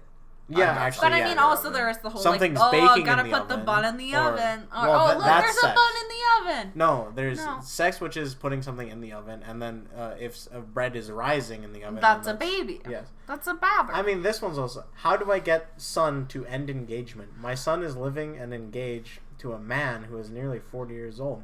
Yeah, actually. But I mean, also there is the whole something's baking gotta in the put oven, the bun in the oven. Look, there's a bun in the oven. No, there's sex, which is putting something in the oven, and then if bread is rising in the oven, that's a baby. Yes, that's a babber. I mean, this one's also. How do I get son to end engagement? My son is living and engaged to a man who is nearly 40 years old.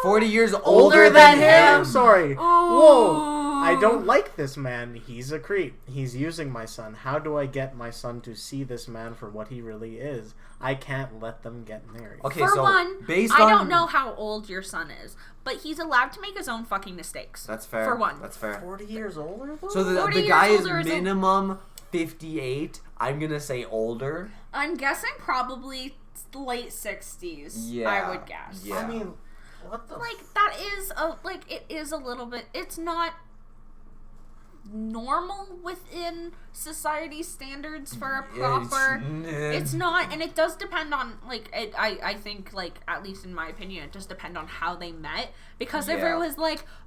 40 years older than him. Sorry. Ooh. Whoa. I don't like this man. He's a creep. He's using my son. How do I get my son to see this man for what he really is? I can't let them get married. Okay, I don't know how old your son is, but he's allowed to make his own fucking mistakes. That's fair. For one. That's fair. 40 years older, though? So the guy is minimum 58. I'm going to say older. I'm guessing probably late 60s. Yeah. I would guess. Yeah. I mean, what the... that is it is a little bit... It's not normal within society standards for a proper... It's not, and it does depend on, I think, at least in my opinion, it does depend on how they met, because if it was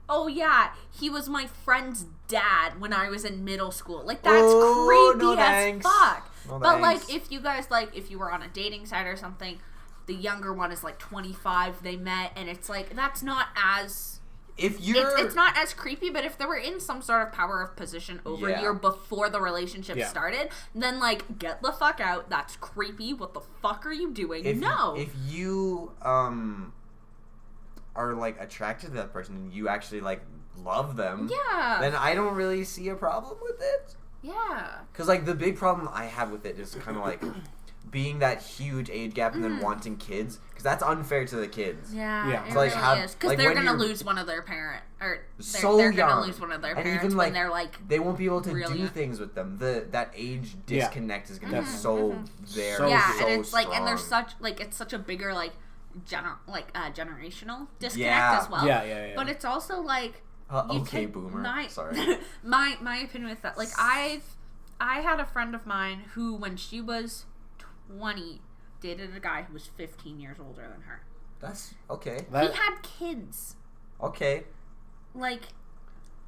oh yeah, he was my friend's dad when I was in middle school, that's creepy as fuck. No, but if you guys, if you were on a dating site or something, the younger one is 25, they met, and it's that's not as... It's not as creepy, but if they were in some sort of power of position over you before the relationship started, then get the fuck out. That's creepy. What the fuck are you doing? If you are attracted to that person and you actually love them, then I don't really see a problem with it. Yeah. Because the big problem I have with it is kind of being that huge age gap and then wanting kids, because that's unfair to the kids. Yeah. It like, really is. Because like, they're when gonna you're lose one of their parent, or they're gonna lose one of their parents even, when they're like. They won't be able to really do things with them. That age disconnect is gonna be so there. So Yeah, so and it's like, strong. and there's such like it's such a bigger like generational disconnect Yeah. as well. Yeah. But it's also like. Okay, boomer. Sorry. my opinion with that, like I had a friend of mine who, when she was 20, dated a guy who was 15 years older than her. That's okay. He had kids. Okay. Like,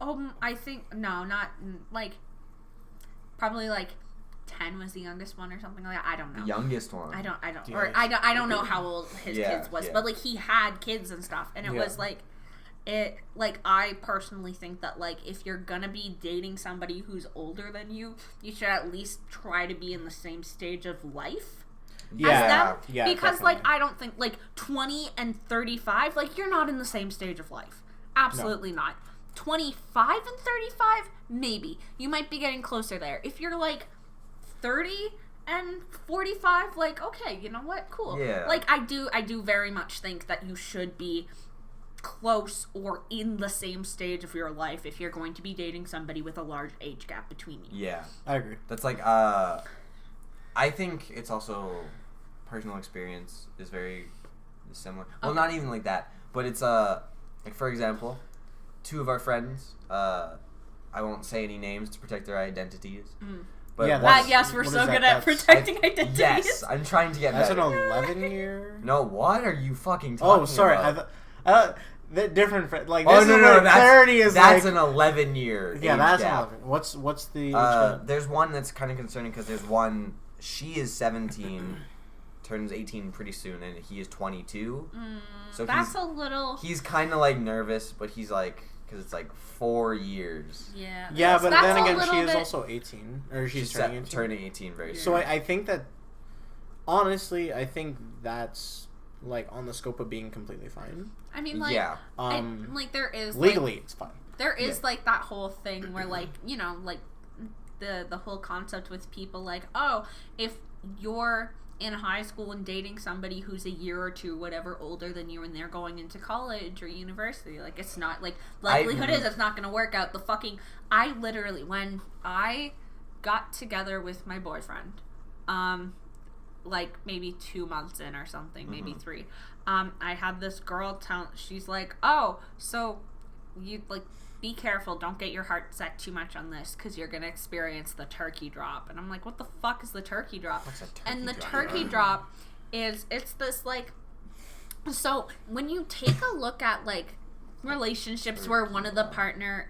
I think not like probably like 10 was the youngest one or something like that. I don't know. The youngest one. I don't know how old his kids was, yeah. but like he had kids and stuff, and it was like. I personally think that, like, if you're gonna be dating somebody who's older than you, you should at least try to be in the same stage of life as them. Yeah, because, definitely. like, I don't think, like, 20 and 35, like, you're not in the same stage of life. Absolutely not. 25 and 35, maybe. You might be getting closer there. If you're, like, 30 and 45, like, okay, you know what? Cool. Yeah. Like, I do very much think that you should be close or in the same stage of your life if you're going to be dating somebody with a large age gap between you. Yeah. I agree. That's like, I think it's also personal experience is very similar. Well, not even like that, but it's, like, for example, two of our friends, I won't say any names to protect their identities. But yes, we're so good at protecting identities. Yes, I'm trying to get That's better. an 11-year? No, what are you fucking talking about? Oh, sorry. I thought different. Like, Oh, this no, is no, where clarity is that's like... an 11-year Yeah, age that's gap. an 11. What's the age gap? There's one that's kind of concerning because there's one, she is 17, turns 18 pretty soon, and he is 22. So that's a little... He's kind of, like, nervous, but he's, like... Because it's, like, 4 years. Yeah. Yeah, but then again, she is bit... also 18. Or she's turning 18. Turning 18 very soon. So I think that... Honestly, I think that's... like on the scope of being completely fine. I mean, like, yeah. and, like, there is legally like, it's fine. There is like that whole thing where, like, you know, like the whole concept with people like, oh, if you're in high school and dating somebody who's a year or two whatever older than you and they're going into college or university, like, it's not like likelihood is it's not going to work out. The fucking I literally, when I got together with my boyfriend, like maybe 2 months in or something, maybe 3. I had this girl she's like, oh, so you, like, be careful, don't get your heart set too much on this because you're gonna experience the turkey drop. And I'm like, what the fuck is the turkey drop? What's a turkey and the drop? turkey drop is, it's this, like, so when you take a look at, like, relationships where one of the partners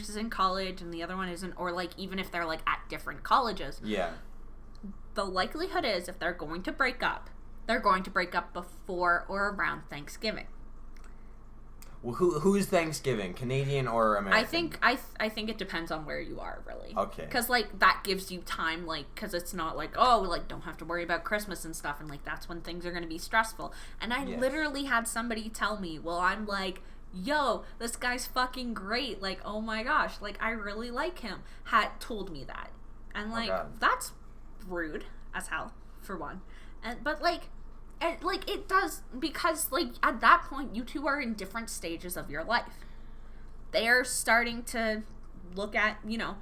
is in college and the other one isn't, or, like, even if they're, like, at different colleges, the likelihood is if they're going to break up, they're going to break up before or around Thanksgiving. Well, who's Thanksgiving? Canadian or American? I think it depends on where you are, really. Okay. Because, like, that gives you time, like, because it's not like, oh, like, don't have to worry about Christmas and stuff, and, like, that's when things are going to be stressful. And I literally had somebody tell me, well, I'm like, yo, this guy's fucking great. Like, oh my gosh, like, I really like him. Had told me that. And, like, that's rude as hell, for one. But, like, and, like, it does, because, like, at that point, you two are in different stages of your life. They are starting to look at, you know,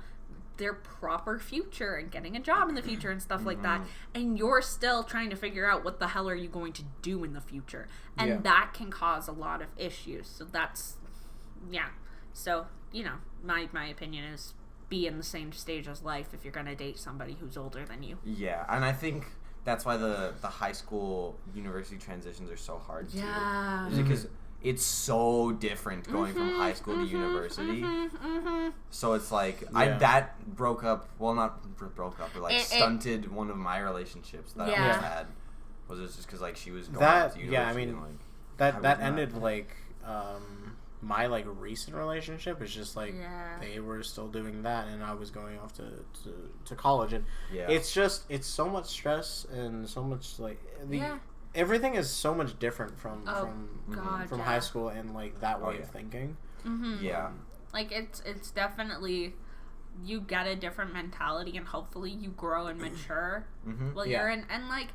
their proper future and getting a job in the future and stuff like that. And you're still trying to figure out what the hell are you going to do in the future. And that can cause a lot of issues. So that's, So, you know, my opinion is be in the same stage as life if you're going to date somebody who's older than you. Yeah, and I think that's why the high school university transitions are so hard too. Yeah. Because it's so different going from high school to university. So it's like that broke up. Well, not broke up, but like stunted one of my relationships that I always had. Was it just because like she was going to university? Yeah, I mean, and, like, that ended like my like recent relationship is just like they were still doing that and I was going off to college, and it's so much stress and so much like everything is so much different from high school and like that way of thinking. Like it's definitely you get a different mentality, and hopefully you grow and mature while Yeah. you're in, and like,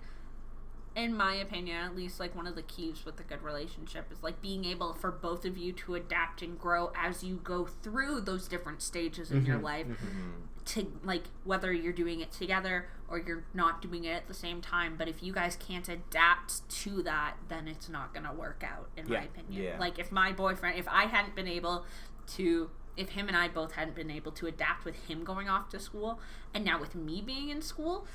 in my opinion, at least, like, one of the keys with a good relationship is, like, being able for both of you to adapt and grow as you go through those different stages in your life, to, like, whether you're doing it together or you're not doing it at the same time. But if you guys can't adapt to that, then it's not gonna work out, in my opinion. Yeah. Like, if my boyfriend, if I hadn't been able to, if him and I both hadn't been able to adapt with him going off to school, and now with me being in school,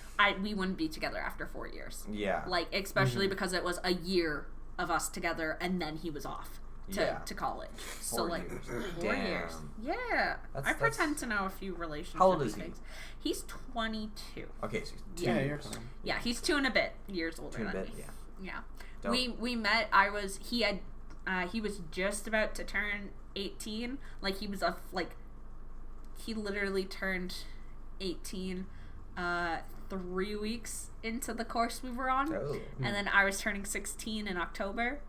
we wouldn't be together after 4 years. Yeah. Like, especially because it was a year of us together, and then he was off to college. So, 4 like, years. 4 years. Yeah. I pretend to know a few relationship How old is things. He's 22. Okay, so he's Yeah, 2 you're years. fine. Yeah, he's 2 and a bit years older 2 and a than bit, me. yeah. Yeah. We met, he was just about to turn 18. Like, he was he literally turned 18 3 weeks into the course we were on. Oh. And then I was turning 16 in October.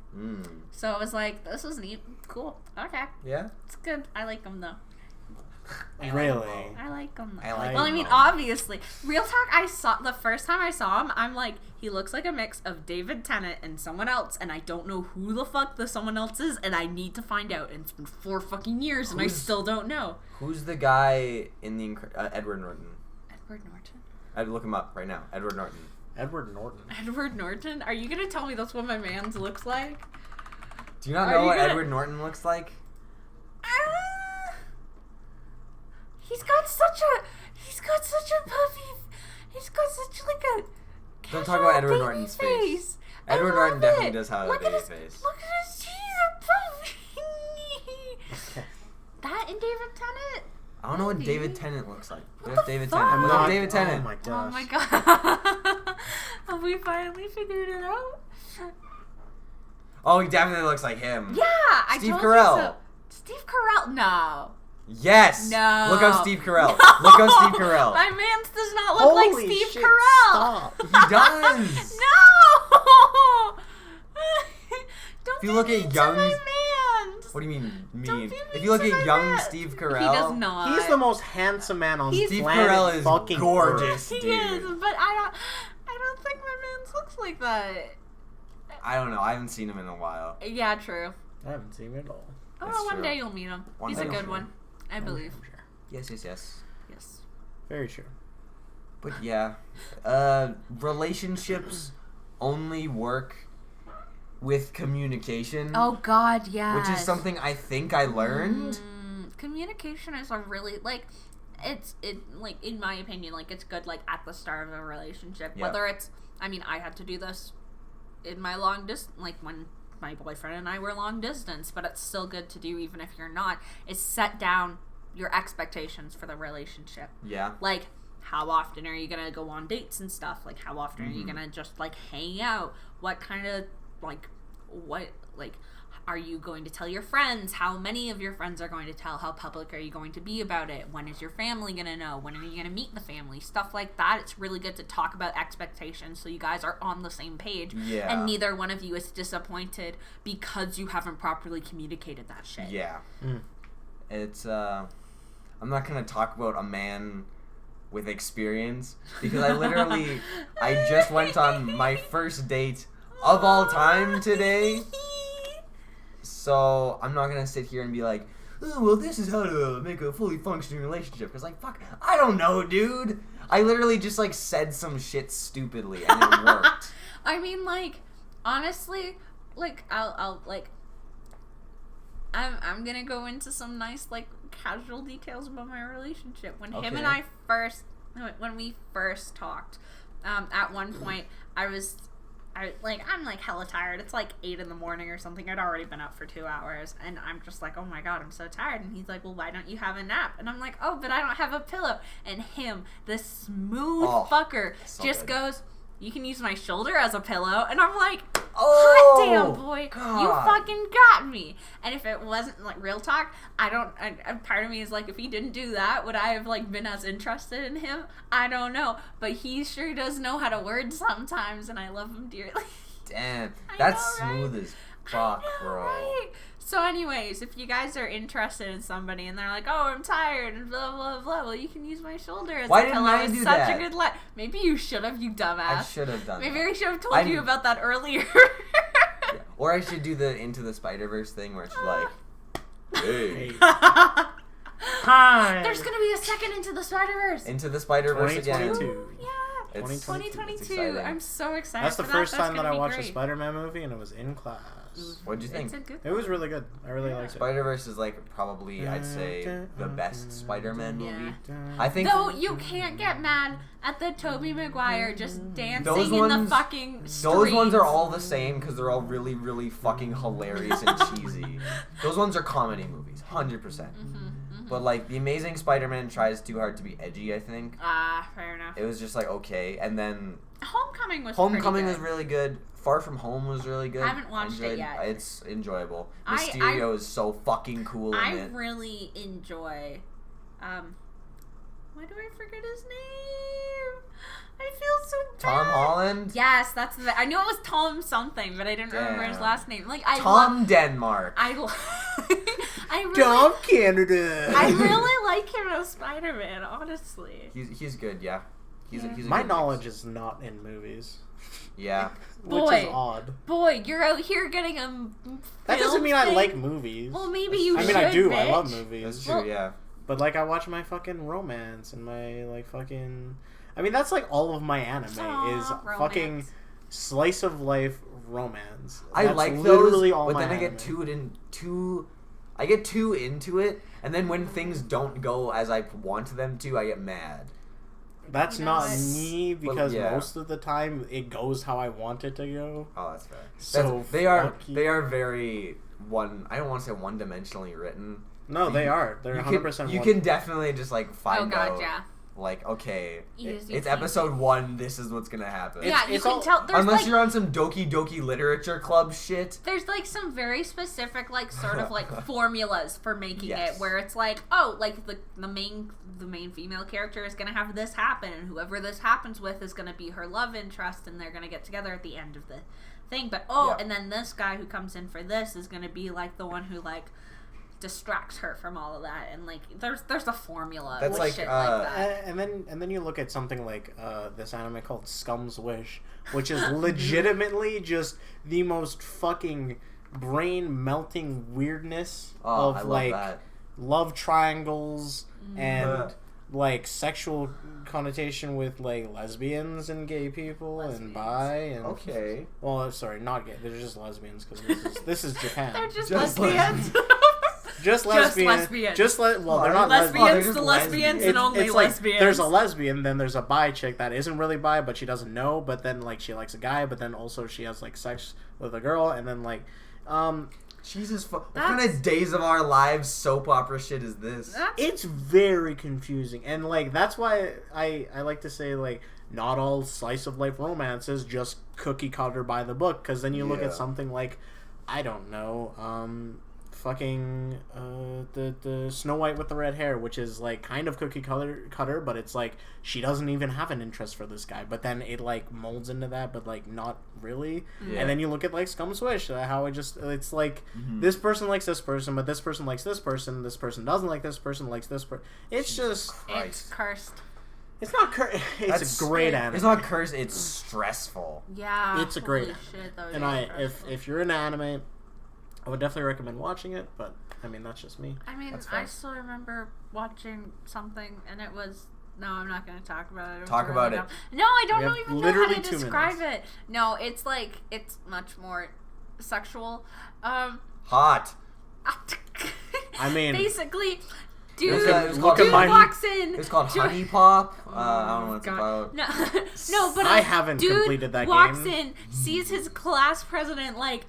So I was like, this is neat. Cool. Okay. Yeah? It's good. I like him, though. Really? I like him, though. I like Well, I him, mean, though. obviously. Real talk, the first time I saw him, I'm like, he looks like a mix of David Tennant and someone else, and I don't know who the fuck the someone else is, and I need to find out. And it's been 4 fucking years, and I still don't know. Who's the guy in the Edward Norton? Edward Norton? I'd look him up right now. Edward Norton. Edward Norton. Edward Norton? Are you gonna tell me that's what my man's looks like? Do you not know what Edward Norton looks like? He's got such a puffy. He's got such like a. Don't talk about Edward baby Norton's face. I Edward love Norton definitely it. does have Look a at baby his, face. Look at his cheese puffy. That and David Tennant. I don't know what David Tennant looks like. What There's the David fuck? Tennant. Look not- at David Tennant. Oh my Oh gosh. my god. Have we finally figured it out? Oh, he definitely looks like him. Yeah, I Steve told Carell. you so. Steve Carell? No. Yes. No. Look up Steve Carell. No. Look up Steve Carell. My man does not look like Holy Steve shit, Carell. Stop. He does. No. Don't If you be look mean at to young- my man. What do you mean Don't mean? be If mean you look to at my young man. Steve Carell, He does not. He's the most handsome man on Steve planet Carell is fucking gorgeous. Earth. He is, but I don't think my man looks like that. I don't know. I haven't seen him in a while. Yeah, true. I haven't seen it at all. Oh, That's one true. day you'll meet him. One He's day a I'll good see one. him. I believe. I'm sure. Yes. Yes. Very true. But yeah, relationships only work with communication. Oh God, yeah. Which is something I think I learned. Communication is a really like in my opinion, like it's good like at the start of a relationship. Yeah. Whether it's I had to do this in my long distance, like when my boyfriend and I were long distance, but it's still good to do even if you're not, is set down your expectations for the relationship. Yeah. Like, how often are you gonna go on dates and stuff? Like, how often are you gonna just like hang out? What kind of are you going to tell your friends? How many of your friends are going to tell? How public are you going to be about it? When is your family going to know? When are you going to meet the family? Stuff like that. It's really good to talk about expectations so you guys are on the same page. Yeah. And neither one of you is disappointed because you haven't properly communicated that shit. Yeah. It's, I'm not going to talk about a man with experience because I just went on my first date of all time today. So, I'm not gonna sit here and be like, oh, well, this is how to make a fully functioning relationship. Because, like, fuck, I don't know, dude. I literally just, like, said some shit stupidly, and it worked. I mean, like, honestly, like, I'm gonna go into some nice, like, casual details about my relationship. When him and when we first talked, at one point, I'm hella tired. It's like 8 a.m. or something. I'd already been up for 2 hours, and I'm just like, oh my God, I'm so tired. And he's like, well, why don't you have a nap? And I'm like, oh, but I don't have a pillow. And him, the smooth fucker, so just good. goes, you can use my shoulder as a pillow. And I'm like, Oh, hot damn, boy, God. you fucking got me. And if it wasn't, like, real talk, part of me is like, if he didn't do that, would I have, like, been as interested in him? I don't know. But he sure does know how to word sometimes, and I love him dearly. Damn, I that's know, right? smooth as fuck, I know, bro. right? So anyways, if you guys are interested in somebody and they're like, oh, I'm tired and blah, blah, blah, well, you can use my shoulder as Why a didn't pillow. I It's do such that? a good line. Maybe you should have, you dumbass. I should have done Maybe that. I should have told you about that earlier. Yeah. Or I should do the Into the Spider-Verse thing where she's like, hey. Hi. There's going to be a second Into the Spider-Verse. Into the Spider-Verse again. 2022. Yeah. It's 2022. I'm so excited. That's the first time that I watched a Spider-Man movie, and it was in class. What'd you think? It was really good. I really liked it. Spider-Verse is like probably, I'd say, the best Spider-Man movie. Yeah. I think. Though you can't get mad at the Tobey Maguire just dancing Those in the ones- fucking streets. Those ones are all the same because they're all really, really fucking hilarious and cheesy. Those ones are comedy movies, 100%. But like The Amazing Spider-Man tries too hard to be edgy, I think. Fair enough. It was just like okay, and then Homecoming was really good. Far From Home was really good. I haven't watched it yet. It's enjoyable. I Mysterio is so fucking cool in I it. really enjoy. Why do I forget his name? I feel so bad. Tom Holland? Yes, that's the. I knew it was Tom something, but I didn't remember his last name. Like Tom Denmark. I really, Tom Canada. I really like him as Spider-Man. Honestly, He's good. Yeah. He's a My good knowledge mix. is not in movies. Yeah. Which is odd. Boy, you're out here getting a. That doesn't mean I thing. like movies. Well, maybe you should. I do. Bitch. I love movies. That's true. Well, yeah. But like, I watch my fucking romance and my like fucking. I mean, that's like all of my anime is romance. fucking slice of life romance. I That's like literally those, all but my then I anime. get I get too into it, and then when things don't go as I want them to, I get mad. That's You know not what? me because yeah. most of the time it goes how I want it to go. Oh, that's fair. So they are fucky. very I don't want to say one-dimensionally written. No, they are. They're 100%. You can definitely just like find Oh god, out. yeah. Like, okay, Yes, you it's can. episode 1. This is what's gonna happen. Yeah, you it's can all- tell. There's Unless like, you're on some Doki Doki Literature Club shit. there's like some very specific like sort of like formulas for making Yes. it where it's like, oh, like the main female character is gonna have this happen, and whoever this happens with is gonna be her love interest, and they're gonna get together at the end of the thing. But Yeah. and then this guy who comes in for this is gonna be like the one who like distracts her from all of that, and like there's a formula. That's with like, shit like that. And then you look at something like this anime called Scum's Wish, which is legitimately just the most fucking brain melting weirdness Oh, of I love like that. love triangles and Yeah. like sexual connotation with like lesbians and gay people and bi and Okay. well, sorry, not gay. They're just lesbians because this is Japan. They're just Just lesbians. Just lesbian. lesbians. Well, they're not Lesbians they're to just lesbians lesbians. and only it's like, lesbians. there's a lesbian, then there's a bi chick that isn't really bi, but she doesn't know, but then like she likes a guy, but then also she has like sex with a girl, and then like Jesus, what kind of Days of Our Lives soap opera shit is this? it's very confusing, and like that's why I like to say like not all slice of life romance is just cookie cutter by the book, because then you look Yeah. at something like I don't know fucking the Snow White with the red hair, which is like kind of cookie cutter, but it's like she doesn't even have an interest for this guy, but then it like molds into that, but like not really. Yeah. And then you look at like Scum Swish, how it's like this person likes this person, but this person likes this person doesn't like this person, likes this person. It's just It's cursed. it's not it's a great anime. It's not cursed. It's stressful. Yeah. It's a great holy shit, though, and yeah, if you're into anime, I would definitely recommend watching it, but I mean that's just me. I mean, That's I fine. still remember watching something, and it was. No, I'm not going to talk about it. was Talk about it. dumb. No, I don't We know have even know how literally to 2 describe minutes. it. No, it's like it's much more sexual. Hot. I mean, basically, It was, dude, it was called dude Honey- walks in. It was called dude- Honey Pop. I don't know what it's God. about. No, no, but I haven't dude completed that walks game. in, sees his class president like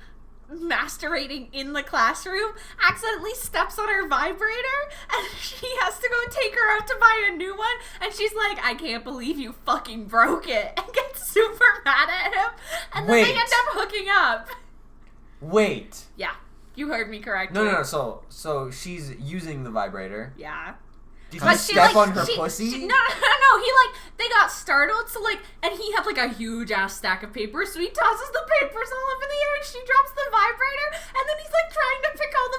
masturbating in the classroom, accidentally steps on her vibrator, and she has to go take her out to buy a new one, and she's like, I can't believe you fucking broke it, and gets super mad at him, and then they Wait. end up hooking up. Wait. Yeah, you heard me correctly. No. So she's using the vibrator. Yeah. Did But you she, step like, on her she- pussy? No. He like they got startled, so like, and he had like a huge ass stack of papers, so he tosses the papers all up in the air, and she drops the vibrator, and then he's like trying to pick all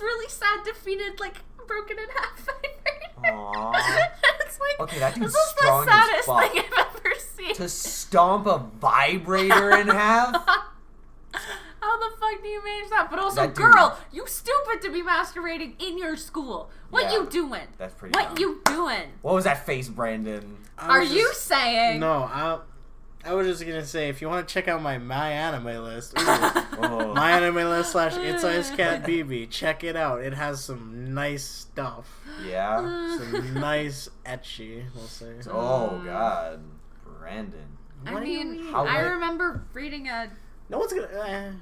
really sad, defeated, like, broken in half vibrator. Aww. It's like, Okay, that dude's this is strong the as saddest fuck. thing I've ever seen. To stomp a vibrator in half? How the fuck do you manage that? But also, That dude- girl, you stupid to be masturbating in your school. What Yeah, you doing? That's pretty What dumb. you doing? What was that face, Brandon? Are you saying? No, I was just gonna say, if you want to check out my anime list, Oh. my anime list / It's Ice Cat BB, check it out. It has some nice stuff. Yeah? Some nice ecchi, we'll say. Oh, God. Brandon. I What do you mean, mean? How I late? remember reading No one's gonna.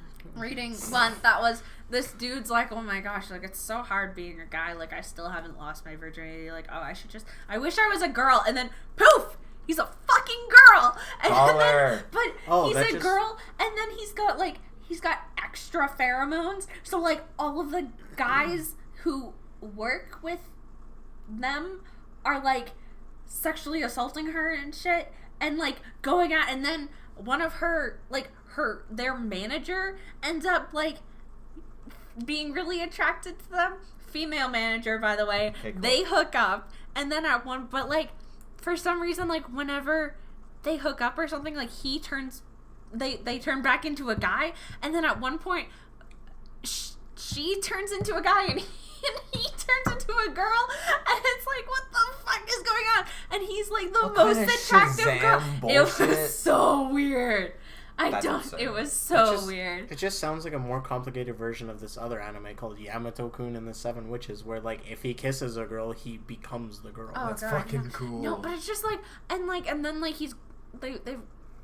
one that was this dude's like, oh my gosh, like it's so hard being a guy, like I still haven't lost my virginity, like I wish I was a girl, and then poof, he's a fucking girl, and then, but he's a girl, and then he's got extra pheromones, so like all of the guys who work with them are like sexually assaulting her and shit, and like going out, and then one of their manager ends up like being really attracted to them. Female manager, by the way. Okay, cool. They hook up, and then but like for some reason, like whenever they hook up or something, like they turn back into a guy, and then at one point she turns into a guy and he turns into a girl, and it's like, what the fuck is going on? And he's like the What most kind of attractive Shazam girl. bullshit? It was so weird. That's insane. It was so weird. It just sounds like a more complicated version of this other anime called Yamato-kun and the Seven Witches, where like if he kisses a girl, he becomes the girl. Oh, That's God, fucking no. cool. No, but it's just like, and then like he's the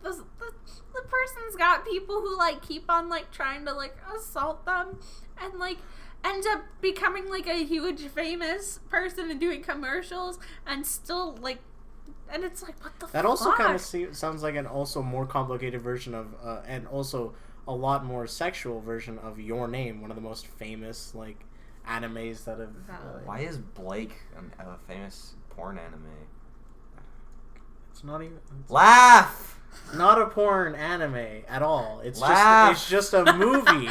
person's got people who like keep on like trying to like assault them, and like ends up becoming like a huge famous person and doing commercials, and still like, and it's like, what the fuck? That also kind of sounds like an also more complicated version of, and also a lot more sexual version of Your Name, one of the most famous like animes that have. Why is Blake a famous porn anime? It's not even. Laugh! Not a porn anime at all. Laugh. It's just a movie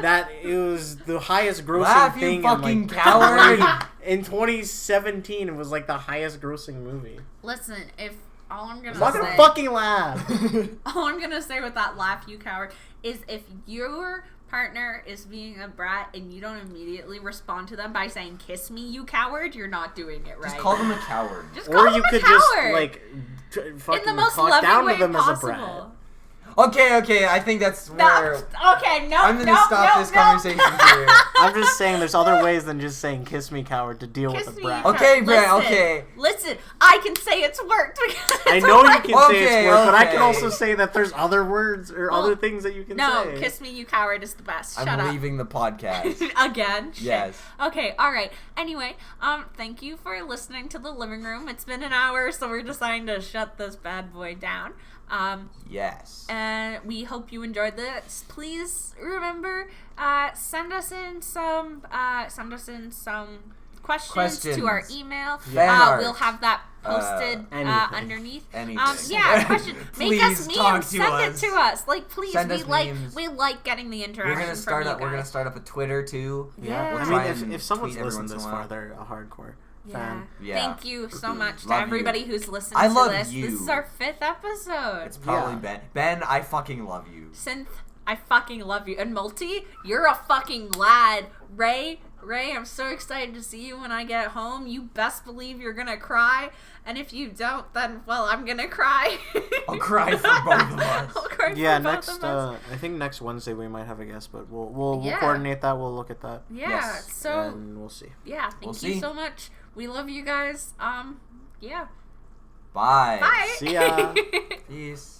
that it was the highest grossing Laugh, you thing fucking in like coward! in 2017. It was like the highest grossing movie. Listen, if all I'm gonna I'm not say, gonna fucking laugh. all I'm gonna say with that laugh, you coward, is if your partner is being a brat and you don't immediately respond to them by saying "kiss me, you coward," you're not doing it right. Just call them a coward. Just call Or them you a could coward. just like fucking in the most talk loving down way to them possible. as a brat. Okay, I think that's where... Okay, no, I'm gonna stop this conversation here. I'm just saying there's other ways than just saying "kiss me, coward" to deal Kiss with a me, brat. you Okay, Brett, Listen, okay. Listen, I can say it's worked because I it's know you worked. can say Okay, it's work, but I can okay. also say that there's other words or Well, other things that you can No, say. kiss me, you coward is the best. Shut I'm up. leaving the podcast. Again? Shit. Yes. Okay, alright. Anyway, thank you for listening to the living room. It's been an hour, so we're deciding to shut this bad boy down. Yes. And we hope you enjoyed this. Please remember, send us in some questions to our email. Fan art. We'll have that posted anything. underneath. Anything. Yeah, question. Make us Please talk memes. to Send us. it to us. Like, please, Send we us like memes. we like getting the interaction. We're gonna from start up a Twitter too. Yeah. We'll I try mean, and if someone's tweet every listened once in this a far, while. they're a hardcore Yeah. fan. Yeah. Thank you so much to Love everybody you. who's listened I to love this. you. This is our 5th episode. It's probably Yeah. Ben. Ben, I fucking love you. Synth, I fucking love you. And Multi, you're a fucking lad. Ray, I'm so excited to see you when I get home. You best believe you're gonna cry. And if you don't, then, well, I'm gonna cry. I'll cry for both of us. I'll cry Yeah, for both next of us. I think next Wednesday we might have a guest, but we'll Yeah. coordinate that. We'll look at that. Yeah, Yes. so, And we'll see. yeah, thank We'll you see. so much. We love you guys. Yeah. Bye. Bye. See ya. Peace.